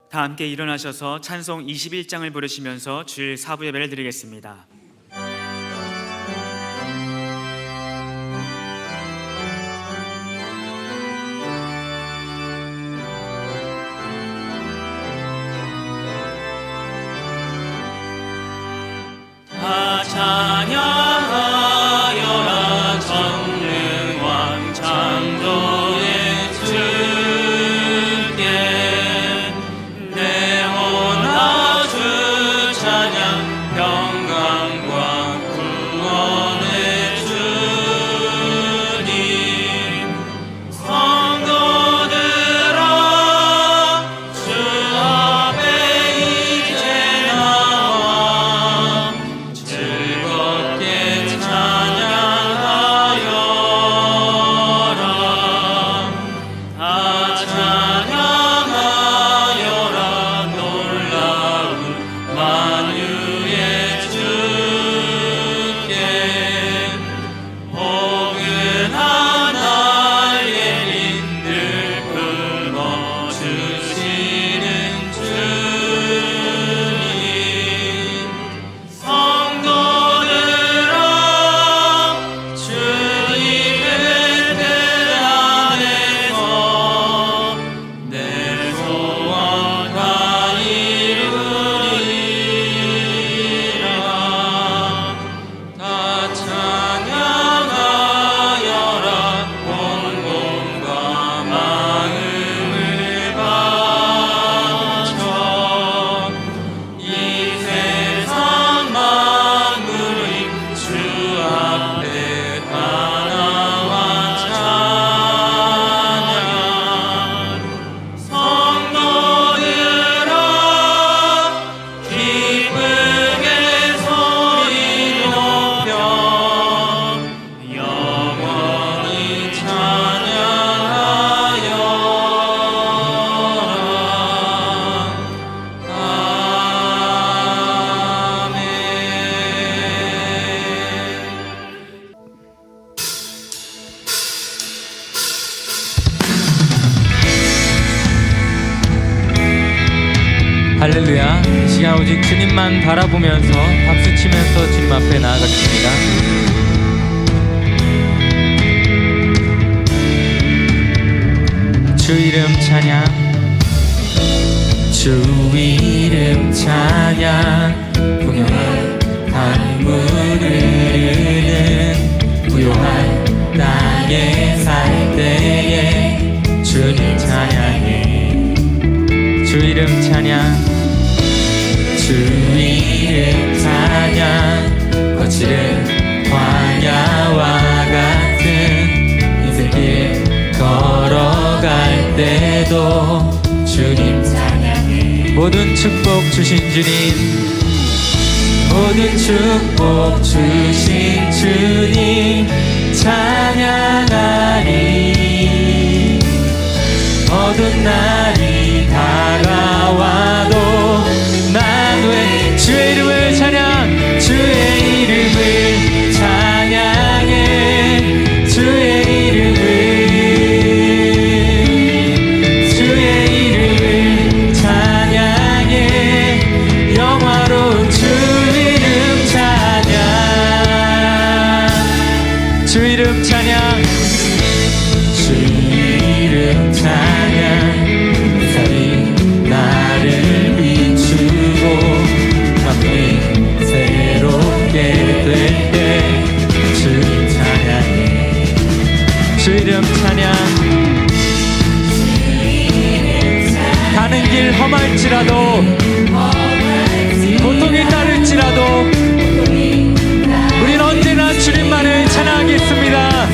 다 함께 일어나셔서 찬송 21장을 부르시면서 주일 사부 예배를 드리겠습니다. 다 찬양하여라 전능왕 창조의 주께 내 혼아 주 찬양 평강과 구원의 주님 성도들아 주 앞에 이제 나와 즐겁게 찬양하여라 다 찬양하여라 놀라운 만유의 주께 포근한 날개를 품어주시는 주님 성도들아 주님의 뜻 안에서 내 소원 다 이루리라 다 찬양하여라 온 몸과 마음을 바쳐 이 세상 만물의 주 앞에 다 나와 찬양 성도들아 기쁘게 소리 높여 영원히 찬양하여라. 아멘. 할렐루야. 이 시간 오직 주님만 바라보면서 박수치면서 주님 앞에 나아가겠습니다. 주 이름 찬양, 주 이름 찬양, 풍요한 강물을 흐르는 부요한 땅에 살 때에 주님 찬양해. 주 이름 찬양, 주 이름 찬양, 거칠은 광야와 같은 인생길 걸어갈 때도 주님 찬양해. 모든 축복 주신 주님, 모든 축복 주신 주님 찬양하리. 어두운 날이 다가와도 난 왜 주의 이름을 찬양, 주의 이름을 찬양해. 주의 이름을, 주의 이름을 찬양해. 영화로운 주 이름 찬양, 주 이름 찬양, 주 이름 찬양. 햇살이 나를 비추고 밤이 새롭게 될 때 주님 찬양해. 주 이름 찬양. 가는 길 험할지라도 고통이 따를지라도 우린 언제나 주님만을 찬양하겠습니다.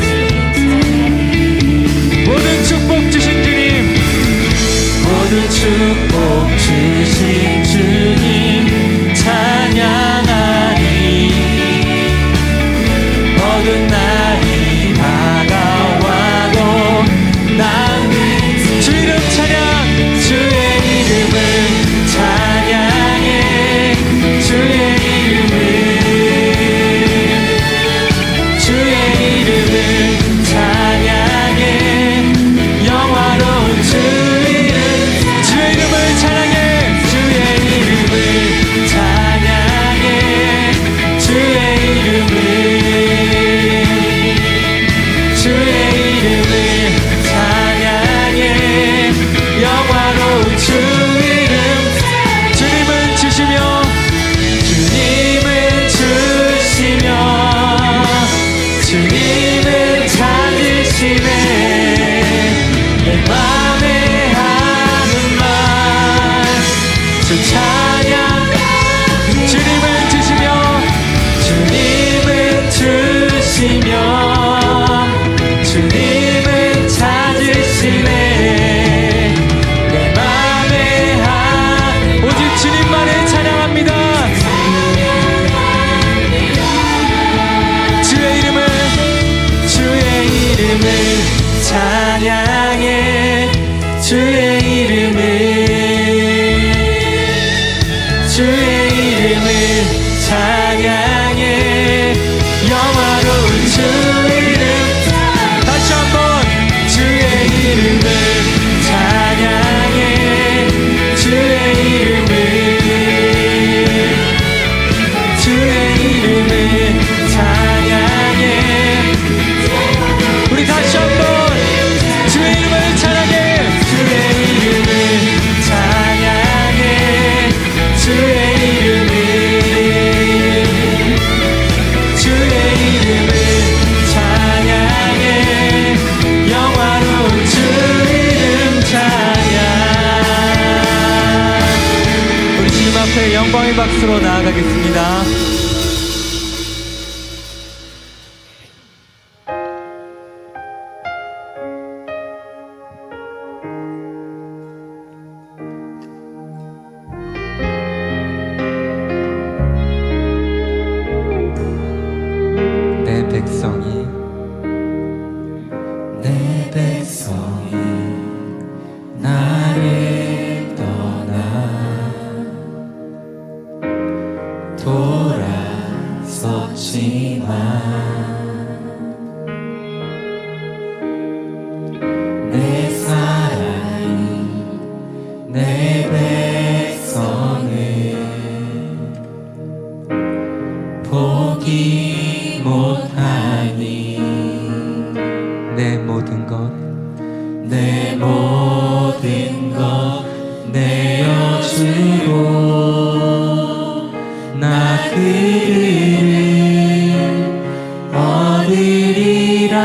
모든 축복 주신 주님, 모든 축복 주신 주님 찬양하리. 어두운 날이 다가와도 난 주 이름 찬양, 주의 이름을 찬양해. 주의 이름을, 주의 이름을 찬양해. 영화로운 주 이름, 주의 이름을 찬양해. 주의 이름을 찬양해 영화로운 주 이름 다시 한번 주의 이름을 찬양해 주의 이름을 찬양해 우리 다시 한번 주의 이름을 찬양해 주의 이름을 찬양해 주의 이름을 찬양해 영화로운 주 이름 찬양 우리 주님 앞에 영광의 박수로 나아가겠습니다. 내 백성이 나를 떠나 돌아섰지만 내 사랑이 내 백성을 포기 못하니 내 모든 것 내어주고 나 그를 얻으리라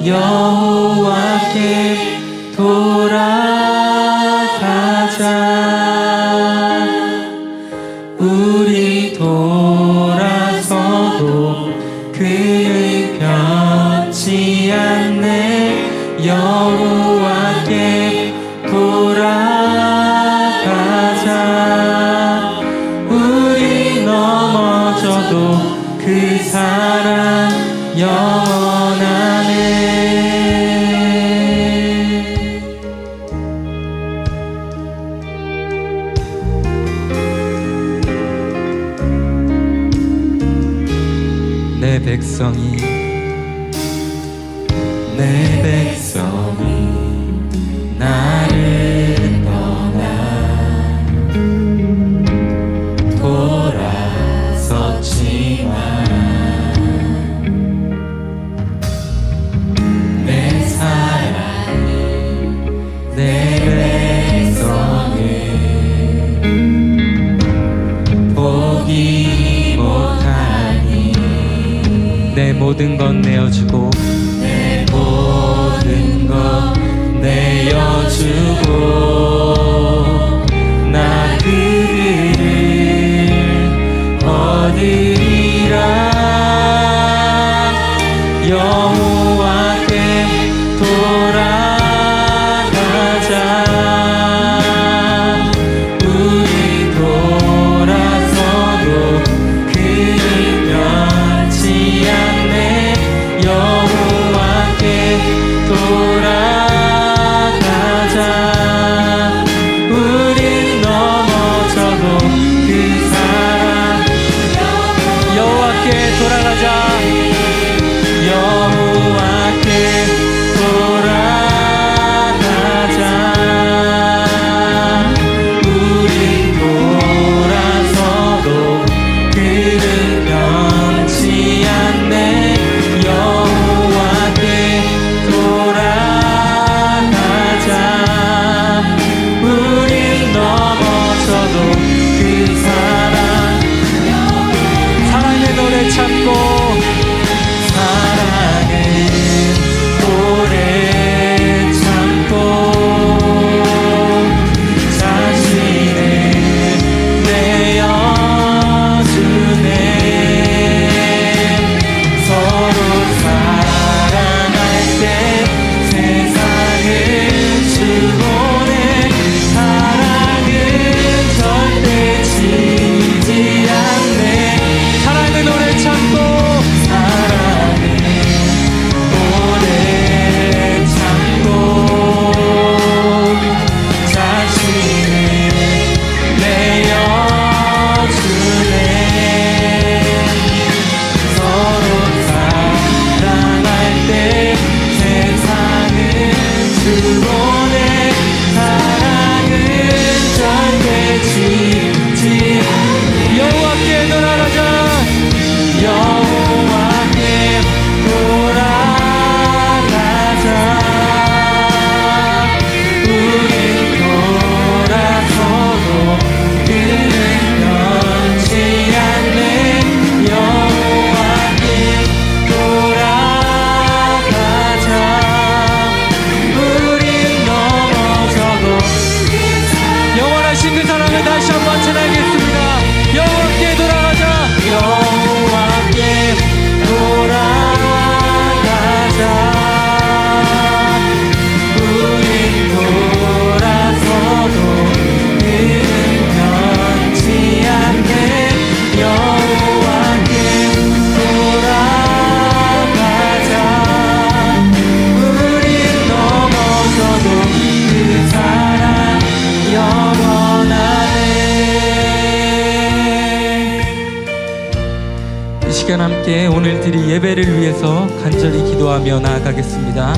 여호와께 돌아가자 우리 돌아서도 그를 변치 않네 여호와께 돌아가자 우리 넘어져도 그 사랑 영원하네 내 백성이 나를 떠나 돌아섰지만 내 사랑이 내 백성을 포기 못하니 내 모든 건 내어주고 내 모든 것 내어주고 나 그를 얻으리라 여호와께 돌아가자 우리 돌아서도 그를 변치 않네 여호와께 시간 함께 오늘 드릴 예배를 위해서 간절히 기도하며 나아가겠습니다.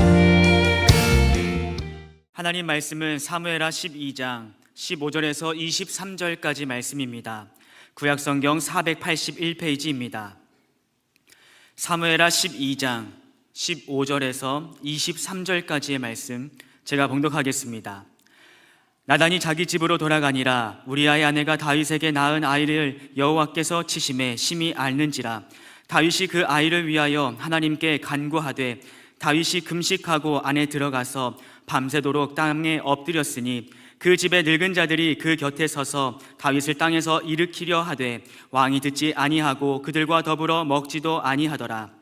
하나님 말씀은 사무엘하 12장 15절에서 23절까지 말씀입니다. 구약성경 481페이지입니다. 사무엘하 12장 15절에서 23절까지의 말씀 제가 봉독하겠습니다. 나단이 자기 집으로 돌아가니라. 우리아의 아내가 다윗에게 낳은 아이를 여호와께서 치심에 심히 앓는지라. 다윗이 그 아이를 위하여 하나님께 간구하되 다윗이 금식하고 안에 들어가서 밤새도록 땅에 엎드렸으니 그 집의 늙은 자들이 그 곁에 서서 다윗을 땅에서 일으키려 하되 왕이 듣지 아니하고 그들과 더불어 먹지도 아니하더라.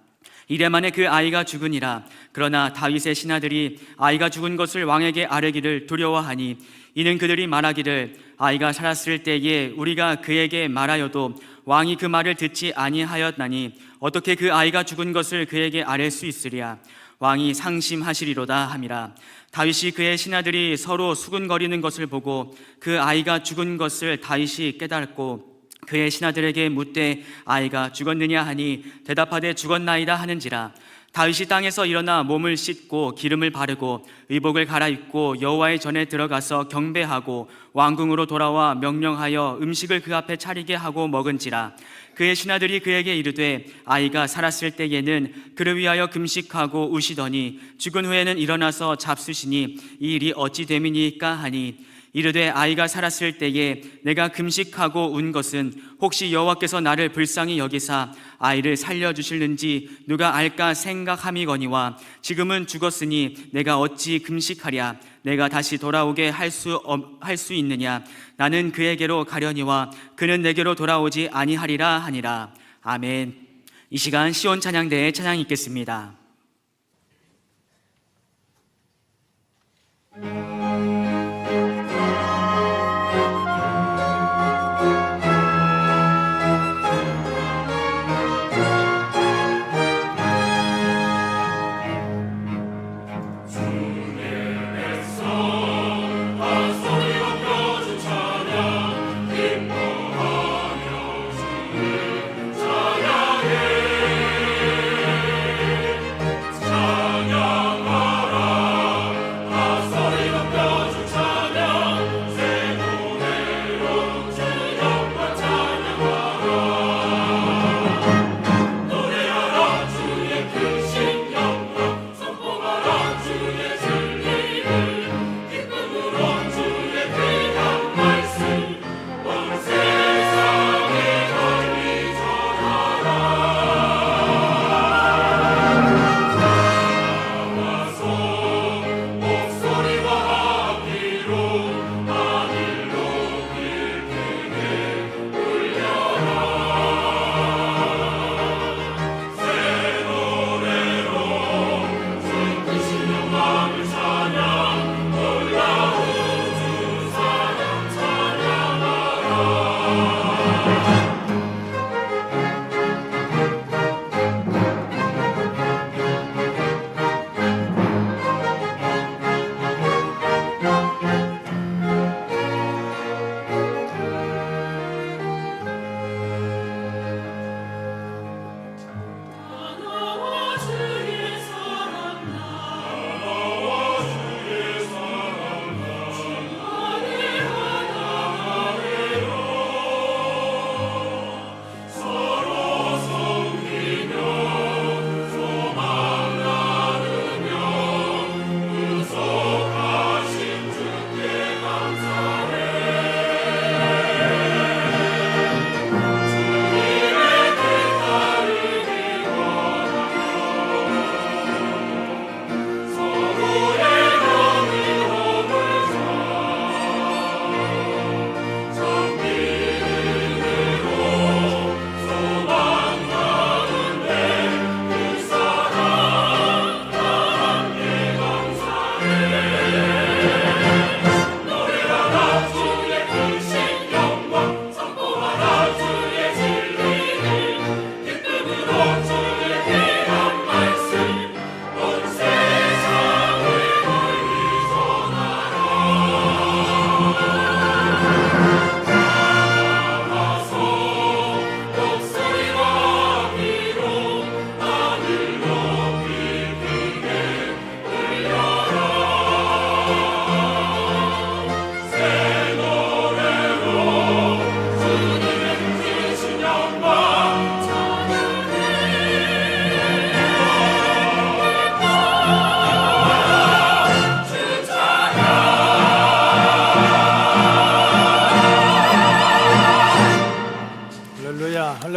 이래 만에 그 아이가 죽으니라. 그러나 다윗의 신하들이 아이가 죽은 것을 왕에게 아뢰기를 두려워하니 이는 그들이 말하기를 아이가 살았을 때에 우리가 그에게 말하여도 왕이 그 말을 듣지 아니하였나니 어떻게 그 아이가 죽은 것을 그에게 아뢰 수 있으랴. 왕이 상심하시리로다 함이라. 다윗이 그의 신하들이 서로 수군거리는 것을 보고 그 아이가 죽은 것을 다윗이 깨달았고 그의 신하들에게 묻되 아이가 죽었느냐 하니 대답하되 죽었나이다 하는지라. 다윗이 땅에서 일어나 몸을 씻고 기름을 바르고 의복을 갈아입고 여호와의 전에 들어가서 경배하고 왕궁으로 돌아와 명령하여 음식을 그 앞에 차리게 하고 먹은지라. 그의 신하들이 그에게 이르되 아이가 살았을 때에는 그를 위하여 금식하고 우시더니 죽은 후에는 일어나서 잡수시니 이 일이 어찌 됨이니까 하니 이르되 아이가 살았을 때에 내가 금식하고 운 것은 혹시 여호와께서 나를 불쌍히 여기사 아이를 살려주실는지 누가 알까 생각함이거니와 지금은 죽었으니 내가 어찌 금식하랴. 내가 다시 돌아오게 할 수 있느냐. 나는 그에게로 가려니와 그는 내게로 돌아오지 아니하리라 하니라. 아멘. 이 시간 시온 찬양대에 찬양 있겠습니다. 찬양하라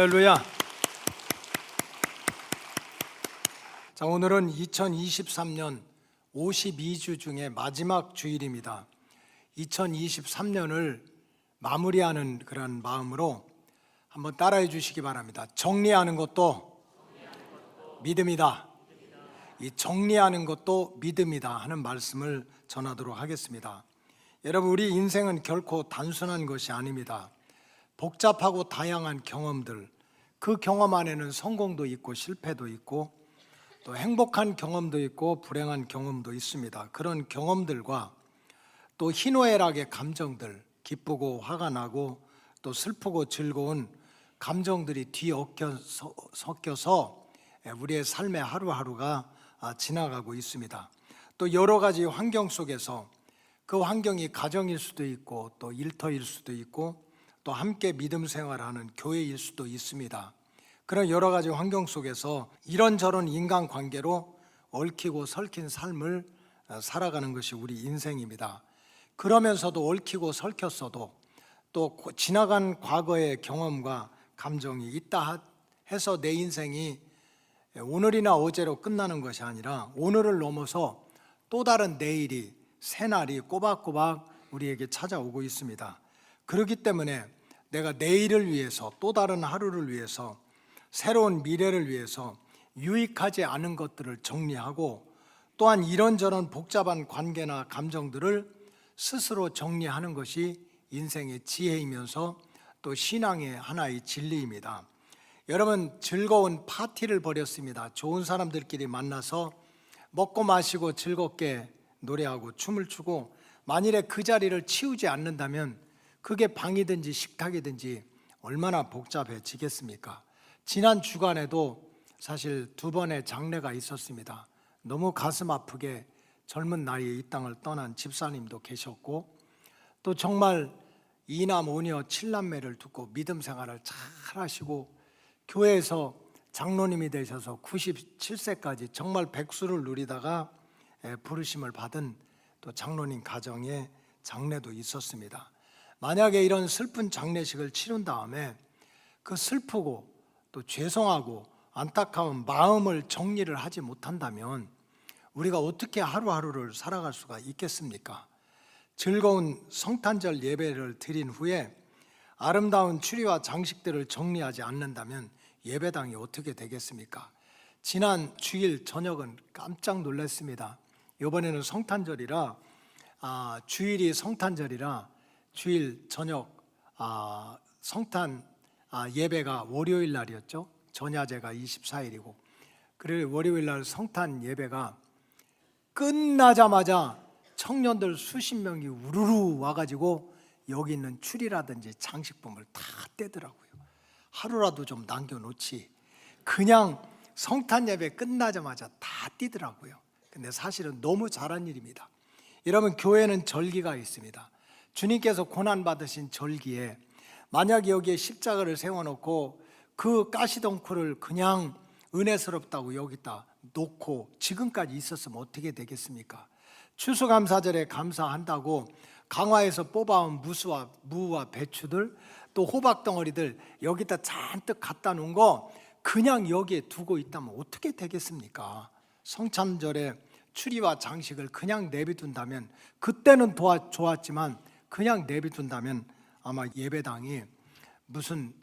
할렐루야. 자, 오늘은 2023년 52주 중에 마지막 주일입니다. 2023년을 마무리하는 그런 마음으로 한번 따라해 주시기 바랍니다. 정리하는 것도 믿음이다. 이 정리하는 것도 믿음이다 하는 말씀을 전하도록 하겠습니다. 여러분, 우리 인생은 결코 단순한 것이 아닙니다. 복잡하고 다양한 경험들, 그 경험 안에는 성공도 있고 실패도 있고 또 행복한 경험도 있고 불행한 경험도 있습니다. 그런 경험들과 또 희노애락의 감정들, 기쁘고 화가 나고 또 슬프고 즐거운 감정들이 섞여서 우리의 삶의 하루하루가 지나가고 있습니다. 또 여러 가지 환경 속에서 그 환경이 가정일 수도 있고 또 일터일 수도 있고 또 함께 믿음 생활하는 교회일 수도 있습니다. 그런 여러 가지 환경 속에서 이런저런 인간관계로 얽히고 설킨 삶을 살아가는 것이 우리 인생입니다. 그러면서도 얽히고 설켰어도 또 지나간 과거의 경험과 감정이 있다 해서 내 인생이 오늘이나 어제로 끝나는 것이 아니라 오늘을 넘어서 또 다른 내일이, 새날이 꼬박꼬박 우리에게 찾아오고 있습니다. 그렇기 때문에 내가 내일을 위해서, 또 다른 하루를 위해서, 새로운 미래를 위해서 유익하지 않은 것들을 정리하고 또한 이런저런 복잡한 관계나 감정들을 스스로 정리하는 것이 인생의 지혜이면서 또 신앙의 하나의 진리입니다. 여러분, 즐거운 파티를 벌였습니다. 좋은 사람들끼리 만나서 먹고 마시고 즐겁게 노래하고 춤을 추고 만일에 그 자리를 치우지 않는다면 그게 방이든지 식탁이든지 얼마나 복잡해지겠습니까? 지난 주간에도 사실 2번의 장례가 있었습니다. 너무 가슴 아프게 젊은 나이에 이 땅을 떠난 집사님도 계셨고 또 정말 2남 5녀 7남매를 두고 믿음 생활을 잘 하시고 교회에서 장로님이 되셔서 97세까지 정말 백수를 누리다가 부르심을 받은 또 장로님 가정에 장례도 있었습니다. 만약에 이런 슬픈 장례식을 치른 다음에 그 슬프고 또 죄송하고 안타까운 마음을 정리를 하지 못한다면 우리가 어떻게 하루하루를 살아갈 수가 있겠습니까? 즐거운 성탄절 예배를 드린 후에 아름다운 추리와 장식들을 정리하지 않는다면 예배당이 어떻게 되겠습니까? 지난 주일 저녁은 깜짝 놀랐습니다. 이번에는 성탄절이라 주일이 성탄절이라 주일 저녁 성탄 예배가 월요일 날이었죠. 전야제가 24일이고 그리고 월요일 날 성탄 예배가 끝나자마자 청년들 수십 명이 우르르 와가지고 여기 있는 추리라든지 장식품을 다 떼더라고요. 하루라도 좀 남겨놓지 그냥 성탄 예배 끝나자마자 다 띄더라고요. 근데 사실은 너무 잘한 일입니다. 여러분, 교회는 절기가 있습니다. 주님께서 고난받으신 절기에 만약 여기에 십자가를 세워놓고 그 가시덩굴을 그냥 은혜스럽다고 여기다 놓고 지금까지 있었으면 어떻게 되겠습니까? 추수감사절에 감사한다고 강화에서 뽑아온 무와 배추들 또 호박덩어리들 여기다 잔뜩 갖다 놓은 거 그냥 여기에 두고 있다면 어떻게 되겠습니까? 성탄절에 추리와 장식을 그냥 내비둔다면 그때는 좋았지만 그냥 내비둔다면 아마 예배당이 무슨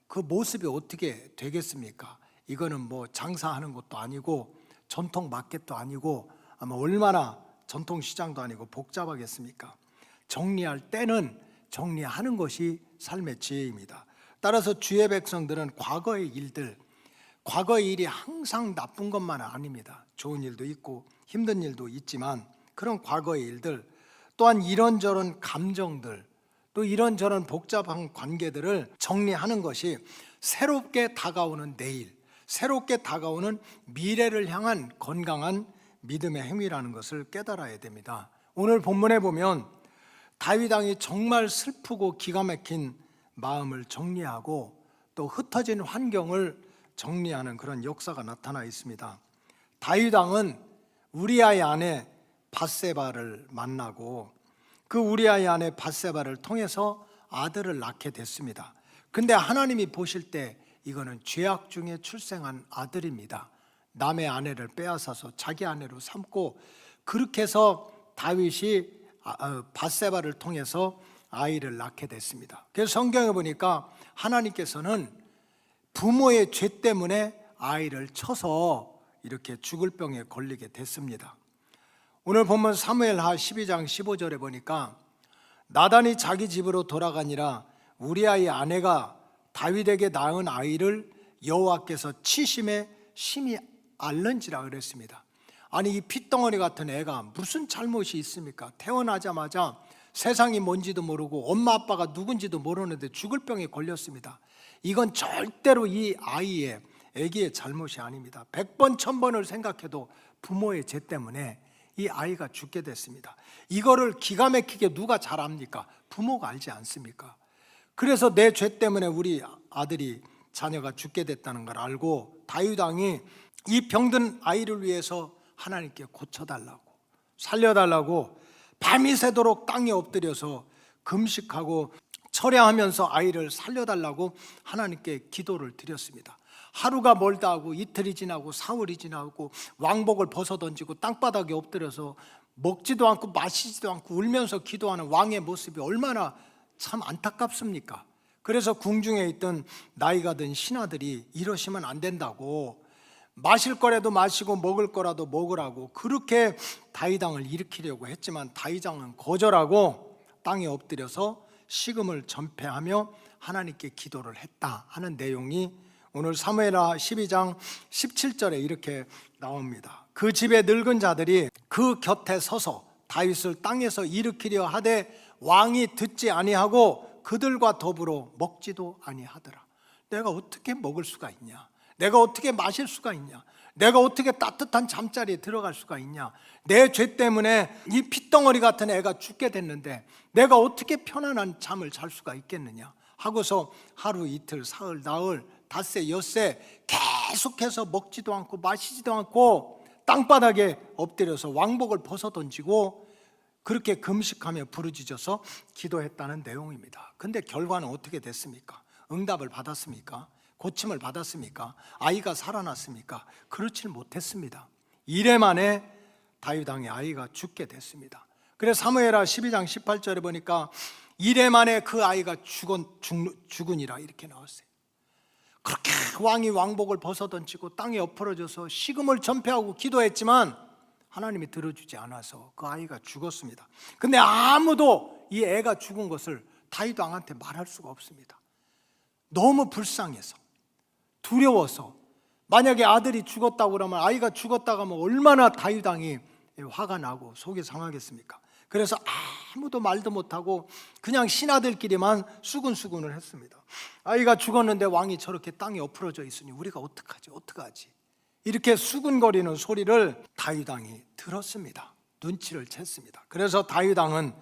그 모습이 어떻게 되겠습니까? 이거는 뭐 장사하는 것도 아니고 전통 마켓도 아니고 아마 얼마나 전통시장도 아니고 복잡하겠습니까? 정리할 때는 정리하는 것이 삶의 지혜입니다. 따라서 주의 백성들은 과거의 일이 항상 나쁜 것만은 아닙니다. 좋은 일도 있고 힘든 일도 있지만 그런 과거의 일들 또한 이런저런 감정들 또 이런저런 복잡한 관계들을 정리하는 것이 새롭게 다가오는 내일, 새롭게 다가오는 미래를 향한 건강한 믿음의 행위라는 것을 깨달아야 됩니다. 오늘 본문에 보면 다윗 왕이 정말 슬프고 기가 막힌 마음을 정리하고 또 흩어진 환경을 정리하는 그런 역사가 나타나 있습니다. 다윗 왕은 우리아의 아내 밧세바를 만나고 그 우리아의 아내 밧세바를 통해서 아들을 낳게 됐습니다. 근데 하나님이 보실 때 이거는 죄악 중에 출생한 아들입니다. 남의 아내를 빼앗아서 자기 아내로 삼고, 그렇게 해서 다윗이 밧세바를 통해서 아이를 낳게 됐습니다. 그래서 성경에 보니까 하나님께서는 부모의 죄 때문에 아이를 쳐서 이렇게 죽을 병에 걸리게 됐습니다. 오늘 본문 사무엘하 12장 15절에 보니까 나단이 자기 집으로 돌아가니라 우리아의 아내가 다윗에게 낳은 아이를 여호와께서 치심에 심히 앓는지라 그랬습니다. 아니, 이 핏덩어리 같은 애가 무슨 잘못이 있습니까? 태어나자마자 세상이 뭔지도 모르고 엄마 아빠가 누군지도 모르는데 죽을 병에 걸렸습니다. 이건 절대로 이 아이의, 애기의 잘못이 아닙니다. 100번 1000번을 생각해도 부모의 죄 때문에 이 아이가 죽게 됐습니다. 이거를 기가 막히게 누가 잘 압니까? 부모가 알지 않습니까? 그래서 내 죄 때문에 우리 아들이, 자녀가 죽게 됐다는 걸 알고 다윗 왕이 이 병든 아이를 위해서 하나님께 고쳐달라고, 살려달라고 밤이 새도록 땅에 엎드려서 금식하고 철야하면서 아이를 살려달라고 하나님께 기도를 드렸습니다. 하루가 멀다 하고 이틀이 지나고 사흘이 지나고 왕복을 벗어던지고 땅바닥에 엎드려서 먹지도 않고 마시지도 않고 울면서 기도하는 왕의 모습이 얼마나 참 안타깝습니까? 그래서 궁중에 있던 나이가 든 신하들이 이러시면 안 된다고, 마실 거라도 마시고 먹을 거라도 먹으라고 그렇게 다윗 왕을 일으키려고 했지만 다윗 왕은 거절하고 땅에 엎드려서 식음을 전폐하며 하나님께 기도를 했다 하는 내용이 오늘 사무엘하 12장 17절에 이렇게 나옵니다. 그 집의 늙은 자들이 그 곁에 서서 다윗을 땅에서 일으키려 하되 왕이 듣지 아니하고 그들과 더불어 먹지도 아니하더라. 내가 어떻게 먹을 수가 있냐? 내가 어떻게 마실 수가 있냐? 내가 어떻게 따뜻한 잠자리에 들어갈 수가 있냐? 내 죄 때문에 이 핏덩어리 같은 애가 죽게 됐는데 내가 어떻게 편안한 잠을 잘 수가 있겠느냐 하고서 하루 이틀 사흘 나흘 닷새 엿새 계속해서 먹지도 않고 마시지도 않고 땅바닥에 엎드려서 왕복을 벗어던지고 그렇게 금식하며 부르짖어서 기도했다는 내용입니다. 근데 결과는 어떻게 됐습니까? 응답을 받았습니까? 고침을 받았습니까? 아이가 살아났습니까? 그렇지 못했습니다. 이래 만에 다윗 왕의 아이가 죽게 됐습니다. 그래서 사무엘하 12장 18절에 보니까 이래 만에 그 아이가 죽으니라 이렇게 나왔어요. 그렇게 왕이 왕복을 벗어던지고 땅에 엎어져서 식음을 전폐하고 기도했지만 하나님이 들어주지 않아서 그 아이가 죽었습니다. 근데 아무도 이 애가 죽은 것을 다윗 왕한테 말할 수가 없습니다. 너무 불쌍해서, 두려워서. 만약에 아들이 죽었다고 그러면, 아이가 죽었다고 하면 얼마나 다윗 왕이 화가 나고 속이 상하겠습니까? 그래서 아무도 말도 못하고 그냥 신하들끼리만 수군수군을 했습니다. 아이가 죽었는데 왕이 저렇게 땅에 엎어져 있으니 우리가 어떡하지? 이렇게 수군거리는 소리를 다윗 왕이 들었습니다. 눈치를 챘습니다. 그래서 다윗 왕은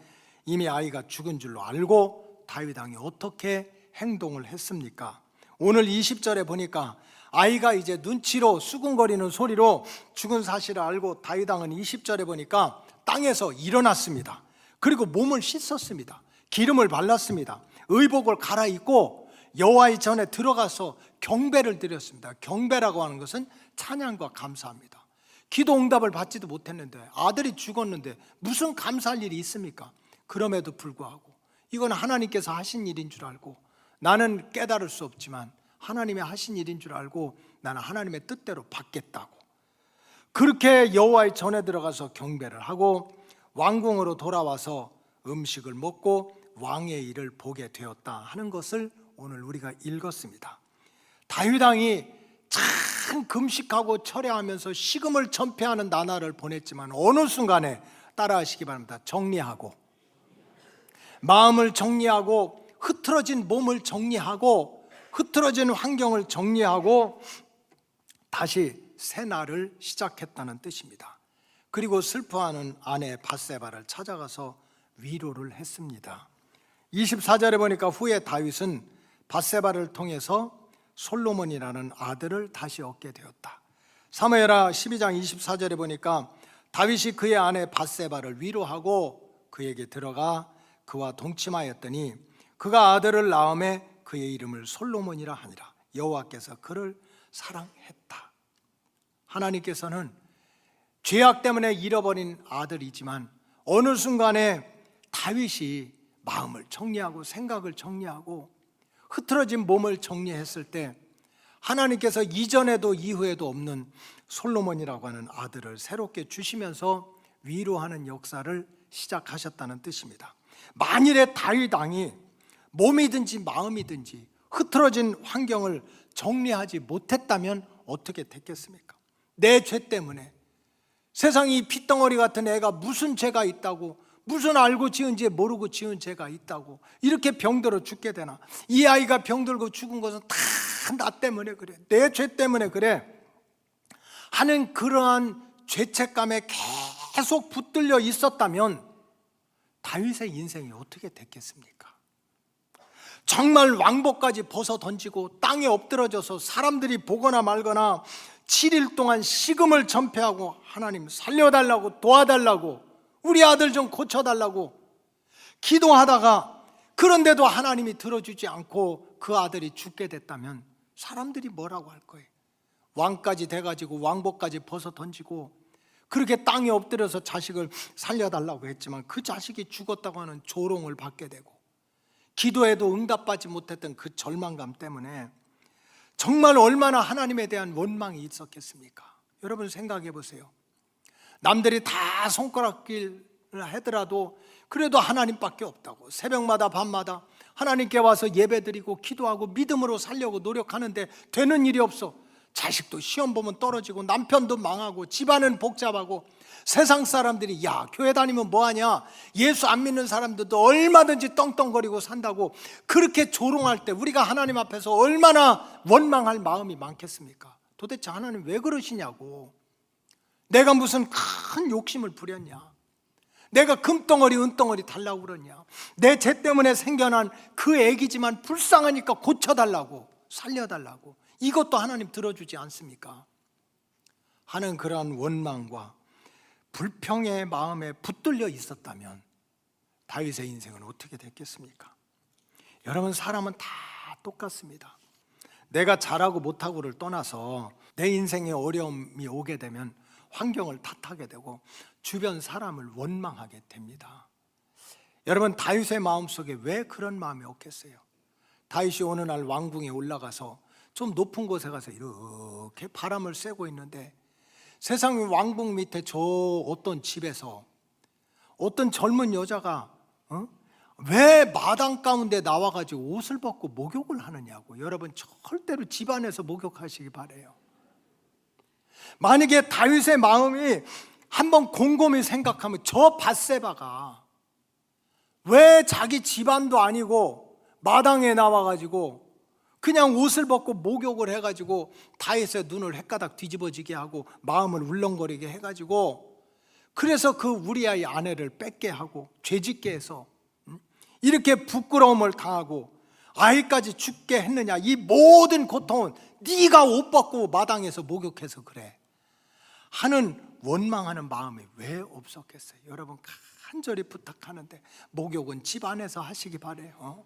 이미 아이가 죽은 줄로 알고 다윗 왕이 어떻게 행동을 했습니까? 오늘 20절에 보니까 아이가 이제 눈치로 수군거리는 소리로 죽은 사실을 알고 다윗 왕은 20절에 보니까 땅에서 일어났습니다. 그리고 몸을 씻었습니다. 기름을 발랐습니다. 의복을 갈아입고 여호와의 전에 들어가서 경배를 드렸습니다. 경배라고 하는 것은 찬양과 감사합니다. 기도 응답을 받지도 못했는데, 아들이 죽었는데 무슨 감사할 일이 있습니까? 그럼에도 불구하고 이건 하나님께서 하신 일인 줄 알고, 나는 깨달을 수 없지만 하나님의 하신 일인 줄 알고 나는 하나님의 뜻대로 받겠다고, 그렇게 여호와의 전에 들어가서 경배를 하고 왕궁으로 돌아와서 음식을 먹고 왕의 일을 보게 되었다 하는 것을 오늘 우리가 읽었습니다. 다윗 왕이 참 금식하고 철야하면서 식음을 전폐하는 나날을 보냈지만 어느 순간에, 따라하시기 바랍니다, 정리하고, 마음을 정리하고, 흐트러진 몸을 정리하고, 흐트러진 환경을 정리하고 다시 새 날을 시작했다는 뜻입니다. 그리고 슬퍼하는 아내 밧세바를 찾아가서 위로를 했습니다. 24절에 보니까 후에 다윗은 밧세바를 통해서 솔로몬이라는 아들을 다시 얻게 되었다. 사무엘하 12장 24절에 보니까 다윗이 그의 아내 밧세바를 위로하고 그에게 들어가 그와 동침하였더니 그가 아들을 낳음에 그의 이름을 솔로몬이라 하니라. 여호와께서 그를 사랑했다. 하나님께서는 죄악 때문에 잃어버린 아들이지만 어느 순간에 다윗이 마음을 정리하고 생각을 정리하고 흐트러진 몸을 정리했을 때 하나님께서 이전에도 이후에도 없는 솔로몬이라고 하는 아들을 새롭게 주시면서 위로하는 역사를 시작하셨다는 뜻입니다. 만일에 다윗 왕이 몸이든지 마음이든지 흐트러진 환경을 정리하지 못했다면 어떻게 됐겠습니까? 내 죄 때문에 세상이 핏덩어리 같은 애가 무슨 죄가 있다고, 무슨 알고 지은 죄 모르고 지은 죄가 있다고 이렇게 병들어 죽게 되나? 이 아이가 병들고 죽은 것은 다 나 때문에 그래, 내 죄 때문에 그래 하는 그러한 죄책감에 계속 붙들려 있었다면 다윗의 인생이 어떻게 됐겠습니까? 정말 왕복까지 벗어 던지고 땅에 엎드러져서 사람들이 보거나 말거나 7일 동안 식음을 전폐하고 하나님 살려달라고, 도와달라고, 우리 아들 좀 고쳐달라고 기도하다가 그런데도 하나님이 들어주지 않고 그 아들이 죽게 됐다면 사람들이 뭐라고 할 거예요? 왕까지 돼가지고 왕복까지 벗어 던지고 그렇게 땅에 엎드려서 자식을 살려달라고 했지만 그 자식이 죽었다고 하는 조롱을 받게 되고 기도해도 응답받지 못했던 그 절망감 때문에 정말 얼마나 하나님에 대한 원망이 있었겠습니까? 여러분 생각해 보세요. 남들이 다 손가락질 하더라도 그래도 하나님밖에 없다고 새벽마다 밤마다 하나님께 와서 예배드리고 기도하고 믿음으로 살려고 노력하는데 되는 일이 없어. 자식도 시험 보면 떨어지고 남편도 망하고 집안은 복잡하고 세상 사람들이 야 교회 다니면 뭐하냐, 예수 안 믿는 사람들도 얼마든지 떵떵거리고 산다고 그렇게 조롱할 때 우리가 하나님 앞에서 얼마나 원망할 마음이 많겠습니까? 도대체 하나님 왜 그러시냐고. 내가 무슨 큰 욕심을 부렸냐, 내가 금덩어리 은덩어리 달라고 그러냐, 내 죄 때문에 생겨난 그 애기지만 불쌍하니까 고쳐달라고 살려달라고 이것도 하나님 들어주지 않습니까? 하는 그러한 원망과 불평의 마음에 붙들려 있었다면 다윗의 인생은 어떻게 됐겠습니까? 여러분 사람은 다 똑같습니다. 내가 잘하고 못하고를 떠나서 내 인생에 어려움이 오게 되면 환경을 탓하게 되고 주변 사람을 원망하게 됩니다. 여러분 다윗의 마음속에 왜 그런 마음이 없겠어요? 다윗이 어느 날 왕궁에 올라가서 좀 높은 곳에 가서 이렇게 바람을 쐬고 있는데 세상 왕궁 밑에 저 어떤 집에서 어떤 젊은 여자가 왜 마당 가운데 나와가지고 옷을 벗고 목욕을 하느냐고. 여러분 절대로 집안에서 목욕하시기 바래요. 만약에 다윗의 마음이 한번 곰곰이 생각하면 저 밧세바가 왜 자기 집안도 아니고 마당에 나와가지고 그냥 옷을 벗고 목욕을 해가지고 다윗의 눈을 헷가닥 뒤집어지게 하고 마음을 울렁거리게 해가지고 그래서 그 우리아의 아내를 뺏게 하고 죄짓게 해서 이렇게 부끄러움을 당하고 아이까지 죽게 했느냐, 이 모든 고통은 네가 옷 벗고 마당에서 목욕해서 그래 하는 원망하는 마음이 왜 없었겠어요? 여러분 간절히 부탁하는데 목욕은 집 안에서 하시기 바래요.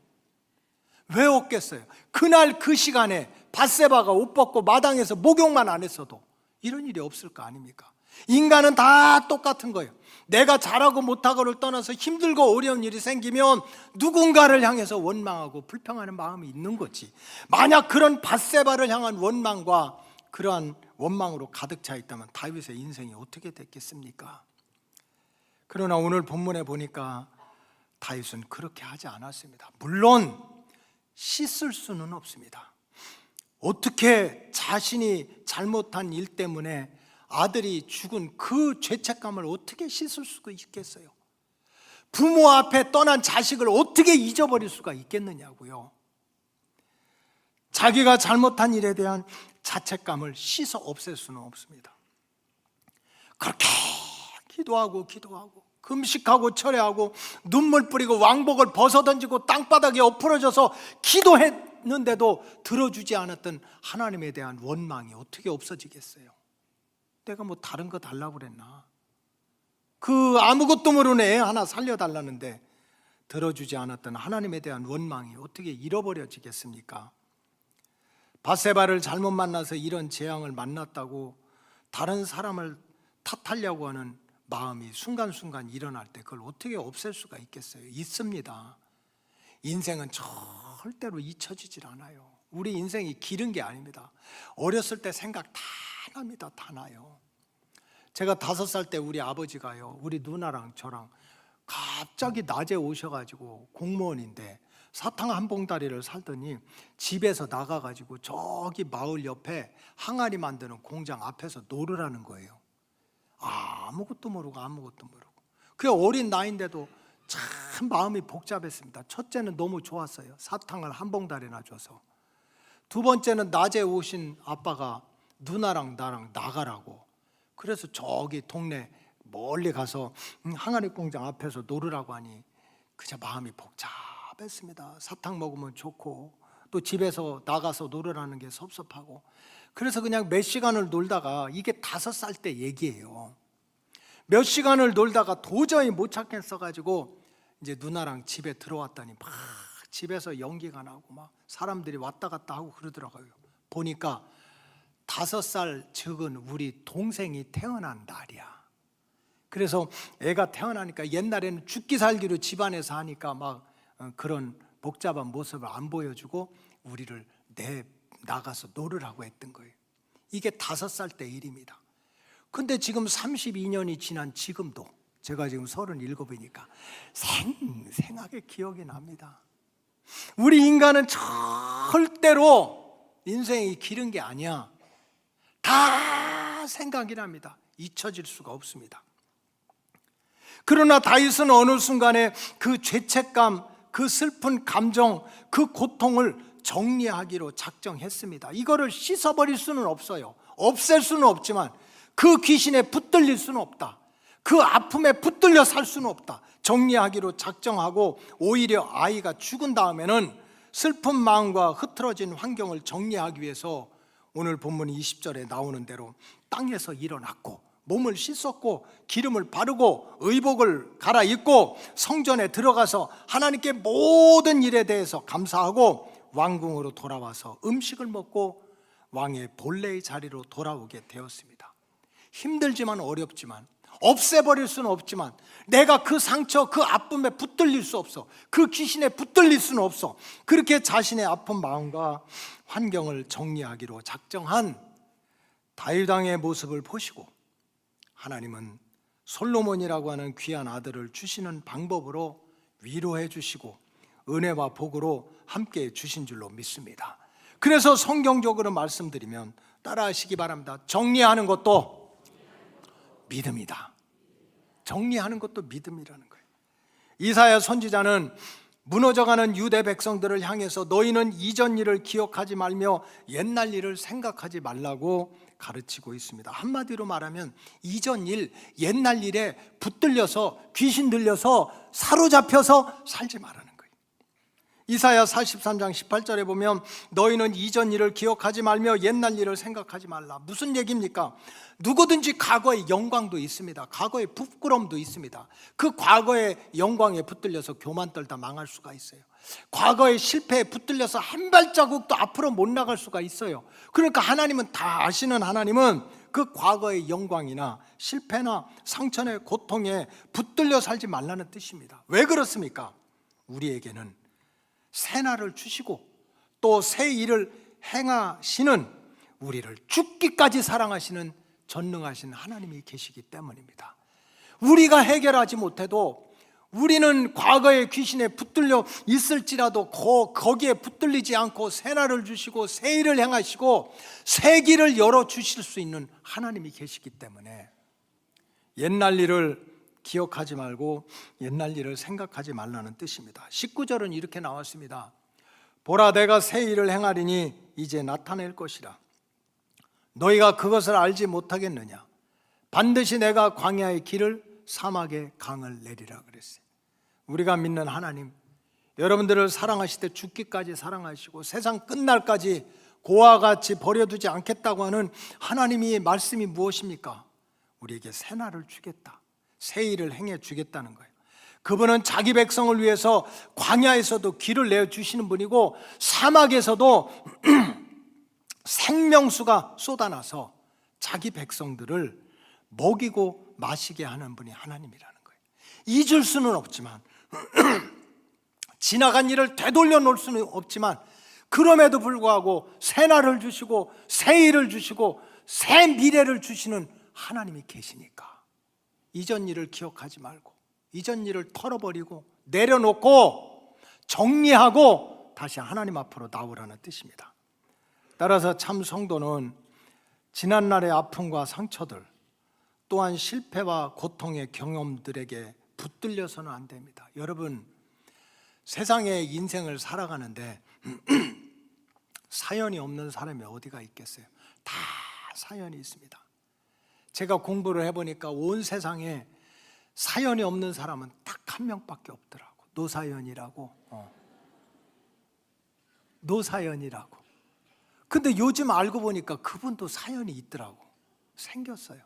왜 없겠어요? 그날 그 시간에 밧세바가 옷 벗고 마당에서 목욕만 안 했어도 이런 일이 없을 거 아닙니까? 인간은 다 똑같은 거예요. 내가 잘하고 못하고를 떠나서 힘들고 어려운 일이 생기면 누군가를 향해서 원망하고 불평하는 마음이 있는 거지. 만약 그런 밧세바를 향한 원망과 그러한 원망으로 가득 차 있다면 다윗의 인생이 어떻게 됐겠습니까? 그러나 오늘 본문에 보니까 다윗은 그렇게 하지 않았습니다. 물론 씻을 수는 없습니다. 어떻게 자신이 잘못한 일 때문에 아들이 죽은 그 죄책감을 어떻게 씻을 수가 있겠어요? 부모 앞에 떠난 자식을 어떻게 잊어버릴 수가 있겠느냐고요. 자기가 잘못한 일에 대한 자책감을 씻어 없앨 수는 없습니다. 그렇게 기도하고 금식하고 철회하고 눈물 뿌리고 왕복을 벗어던지고 땅바닥에 엎어져서 기도했는데도 들어주지 않았던 하나님에 대한 원망이 어떻게 없어지겠어요? 내가 뭐 다른 거 달라고 그랬나? 그 아무것도 모르는 애 하나 살려달라는데 들어주지 않았던 하나님에 대한 원망이 어떻게 잃어버려지겠습니까? 밧세바를 잘못 만나서 이런 재앙을 만났다고 다른 사람을 탓하려고 하는 마음이 순간순간 일어날 때 그걸 어떻게 없앨 수가 있겠어요? 있습니다. 인생은 절대로 잊혀지질 않아요. 우리 인생이 길은 게 아닙니다. 어렸을 때 생각 다 납니다. 다 나요. 제가 5살 때 우리 아버지가요, 우리 누나랑 저랑 갑자기 낮에 오셔가지고 공무원인데 사탕 한 봉다리를 살더니 집에서 나가가지고 저기 마을 옆에 항아리 만드는 공장 앞에서 놀으라는 거예요. 아무것도 모르고 그 어린 나이인데도 참 마음이 복잡했습니다. 첫째는 너무 좋았어요. 사탕을 한 봉다리나 줘서. 두 번째는 낮에 오신 아빠가 누나랑 나랑 나가라고, 그래서 저기 동네 멀리 가서 항아리 공장 앞에서 놀으라고 하니 그저 마음이 복잡했습니다. 사탕 먹으면 좋고 또 집에서 나가서 놀으라는 게 섭섭하고, 그래서 그냥 몇 시간을 놀다가, 이게 5살 때 얘기예요. 몇 시간을 놀다가 도저히 못 찾겠어가지고 이제 누나랑 집에 들어왔더니 막 집에서 연기가 나고 막 사람들이 왔다 갔다 하고 그러더라고요. 보니까 5살 적은 우리 동생이 태어난 날이야. 그래서 애가 태어나니까 옛날에는 죽기 살기로 집안에서 하니까 막 그런 복잡한 모습을 안 보여주고 우리를 나가서 놀으라고 했던 거예요. 이게 5살 때 일입니다. 근데 지금 32년이 지난 지금도, 제가 지금 37이니까 생생하게 기억이 납니다. 우리 인간은 절대로 인생이 길은 게 아니야. 다 생각이 납니다. 잊혀질 수가 없습니다. 그러나 다윗은 어느 순간에 그 죄책감, 그 슬픈 감정, 그 고통을 정리하기로 작정했습니다. 이거를 씻어버릴 수는 없어요. 없앨 수는 없지만 그 귀신에 붙들릴 수는 없다. 그 아픔에 붙들려 살 수는 없다. 정리하기로 작정하고 오히려 아이가 죽은 다음에는 슬픈 마음과 흐트러진 환경을 정리하기 위해서 오늘 본문 20절에 나오는 대로 땅에서 일어났고 몸을 씻었고 기름을 바르고 의복을 갈아입고 성전에 들어가서 하나님께 모든 일에 대해서 감사하고 왕궁으로 돌아와서 음식을 먹고 왕의 본래의 자리로 돌아오게 되었습니다. 힘들지만 어렵지만 없애버릴 수는 없지만 내가 그 상처, 그 아픔에 붙들릴 수 없어. 그 귀신에 붙들릴 수는 없어. 그렇게 자신의 아픈 마음과 환경을 정리하기로 작정한 다윗 왕의 모습을 보시고 하나님은 솔로몬이라고 하는 귀한 아들을 주시는 방법으로 위로해 주시고 은혜와 복으로 함께 주신 줄로 믿습니다. 그래서 성경적으로 말씀드리면 따라하시기 바랍니다. 정리하는 것도 믿음이다. 정리하는 것도 믿음이라는 거예요. 이사야 선지자는 무너져가는 유대 백성들을 향해서 너희는 이전 일을 기억하지 말며 옛날 일을 생각하지 말라고 가르치고 있습니다. 한마디로 말하면 이전 일, 옛날 일에 붙들려서 귀신 들려서 사로잡혀서 살지 말라는 거예요. 이사야 43장 18절에 보면 너희는 이전 일을 기억하지 말며 옛날 일을 생각하지 말라. 무슨 얘기입니까? 누구든지 과거의 영광도 있습니다. 과거의 부끄러움도 있습니다. 그 과거의 영광에 붙들려서 교만 떨다 망할 수가 있어요. 과거의 실패에 붙들려서 한 발자국도 앞으로 못 나갈 수가 있어요. 그러니까 하나님은, 다 아시는 하나님은 그 과거의 영광이나 실패나 상처나 고통에 붙들려 살지 말라는 뜻입니다. 왜 그렇습니까? 우리에게는 새날을 주시고 또 새 일을 행하시는, 우리를 죽기까지 사랑하시는 전능하신 하나님이 계시기 때문입니다. 우리가 해결하지 못해도 우리는 과거의 귀신에 붙들려 있을지라도 거기에 붙들리지 않고 새날을 주시고 새 일을 행하시고 새 길을 열어주실 수 있는 하나님이 계시기 때문에 옛날 일을 기억하지 말고 옛날 일을 생각하지 말라는 뜻입니다. 19절은 이렇게 나왔습니다. 보라, 내가 새 일을 행하리니 이제 나타낼 것이라. 너희가 그것을 알지 못하겠느냐? 반드시 내가 광야의 길을 사막의 강을 내리라 그랬어요. 우리가 믿는 하나님, 여러분들을 사랑하실 때 죽기까지 사랑하시고 세상 끝날까지 고와 같이 버려두지 않겠다고 하는 하나님의 말씀이 무엇입니까? 우리에게 새날을 주겠다, 새 일을 행해 주겠다는 거예요. 그분은 자기 백성을 위해서 광야에서도 길을 내어주시는 분이고 사막에서도 생명수가 쏟아나서 자기 백성들을 먹이고 마시게 하는 분이 하나님이라는 거예요. 잊을 수는 없지만 지나간 일을 되돌려 놓을 수는 없지만 그럼에도 불구하고 새 날을 주시고 새 일을 주시고 새 미래를 주시는 하나님이 계시니까 이전 일을 기억하지 말고 이전 일을 털어버리고 내려놓고 정리하고 다시 하나님 앞으로 나오라는 뜻입니다. 따라서 참 성도는 지난날의 아픔과 상처들 또한 실패와 고통의 경험들에게 붙들려서는 안 됩니다. 여러분, 세상의 인생을 살아가는데 사연이 없는 사람이 어디가 있겠어요? 다 사연이 있습니다. 제가 공부를 해보니까 온 세상에 사연이 없는 사람은 딱 한 명밖에 없더라고. 노사연이라고. 노사연이라고. 근데 요즘 알고 보니까 그분도 사연이 있더라고. 생겼어요.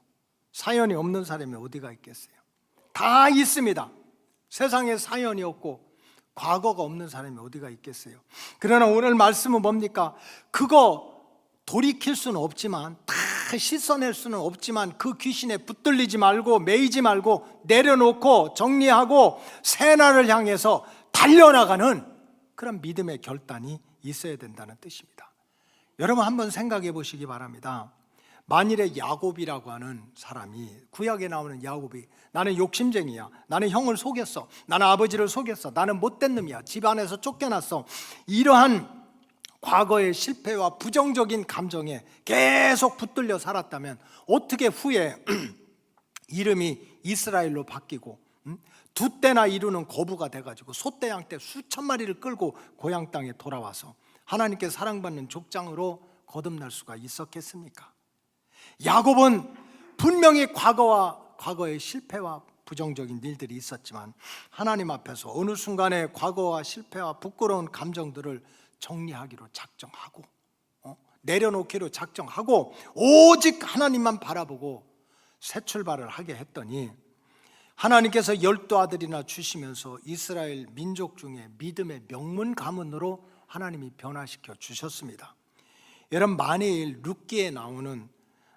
사연이 없는 사람이 어디가 있겠어요? 다 있습니다. 세상에 사연이 없고 과거가 없는 사람이 어디가 있겠어요? 그러나 오늘 말씀은 뭡니까? 그거 돌이킬 수는 없지만 다 씻어낼 수는 없지만 그 귀신에 붙들리지 말고 매이지 말고 내려놓고 정리하고 새 날을 향해서 달려나가는 그런 믿음의 결단이 있어야 된다는 뜻입니다. 여러분 한번 생각해 보시기 바랍니다. 만일에 야곱이라고 하는 사람이, 구약에 나오는 야곱이 나는 욕심쟁이야, 나는 형을 속였어, 나는 아버지를 속였어, 나는 못된 놈이야, 집안에서 쫓겨났어, 이러한 과거의 실패와 부정적인 감정에 계속 붙들려 살았다면 어떻게 후에 이름이 이스라엘로 바뀌고 두 때나 이루는 거부가 돼가지고 소떼양 떼 수천 마리를 끌고 고향 땅에 돌아와서 하나님께 사랑받는 족장으로 거듭날 수가 있었겠습니까? 야곱은 분명히 과거의 실패와 부정적인 일들이 있었지만 하나님 앞에서 어느 순간에 과거와 실패와 부끄러운 감정들을 정리하기로 작정하고 내려놓기로 작정하고 오직 하나님만 바라보고 새 출발을 하게 했더니 하나님께서 12아들이나 주시면서 이스라엘 민족 중에 믿음의 명문 가문으로 하나님이 변화시켜 주셨습니다. 여러분, 만일 룻기에 나오는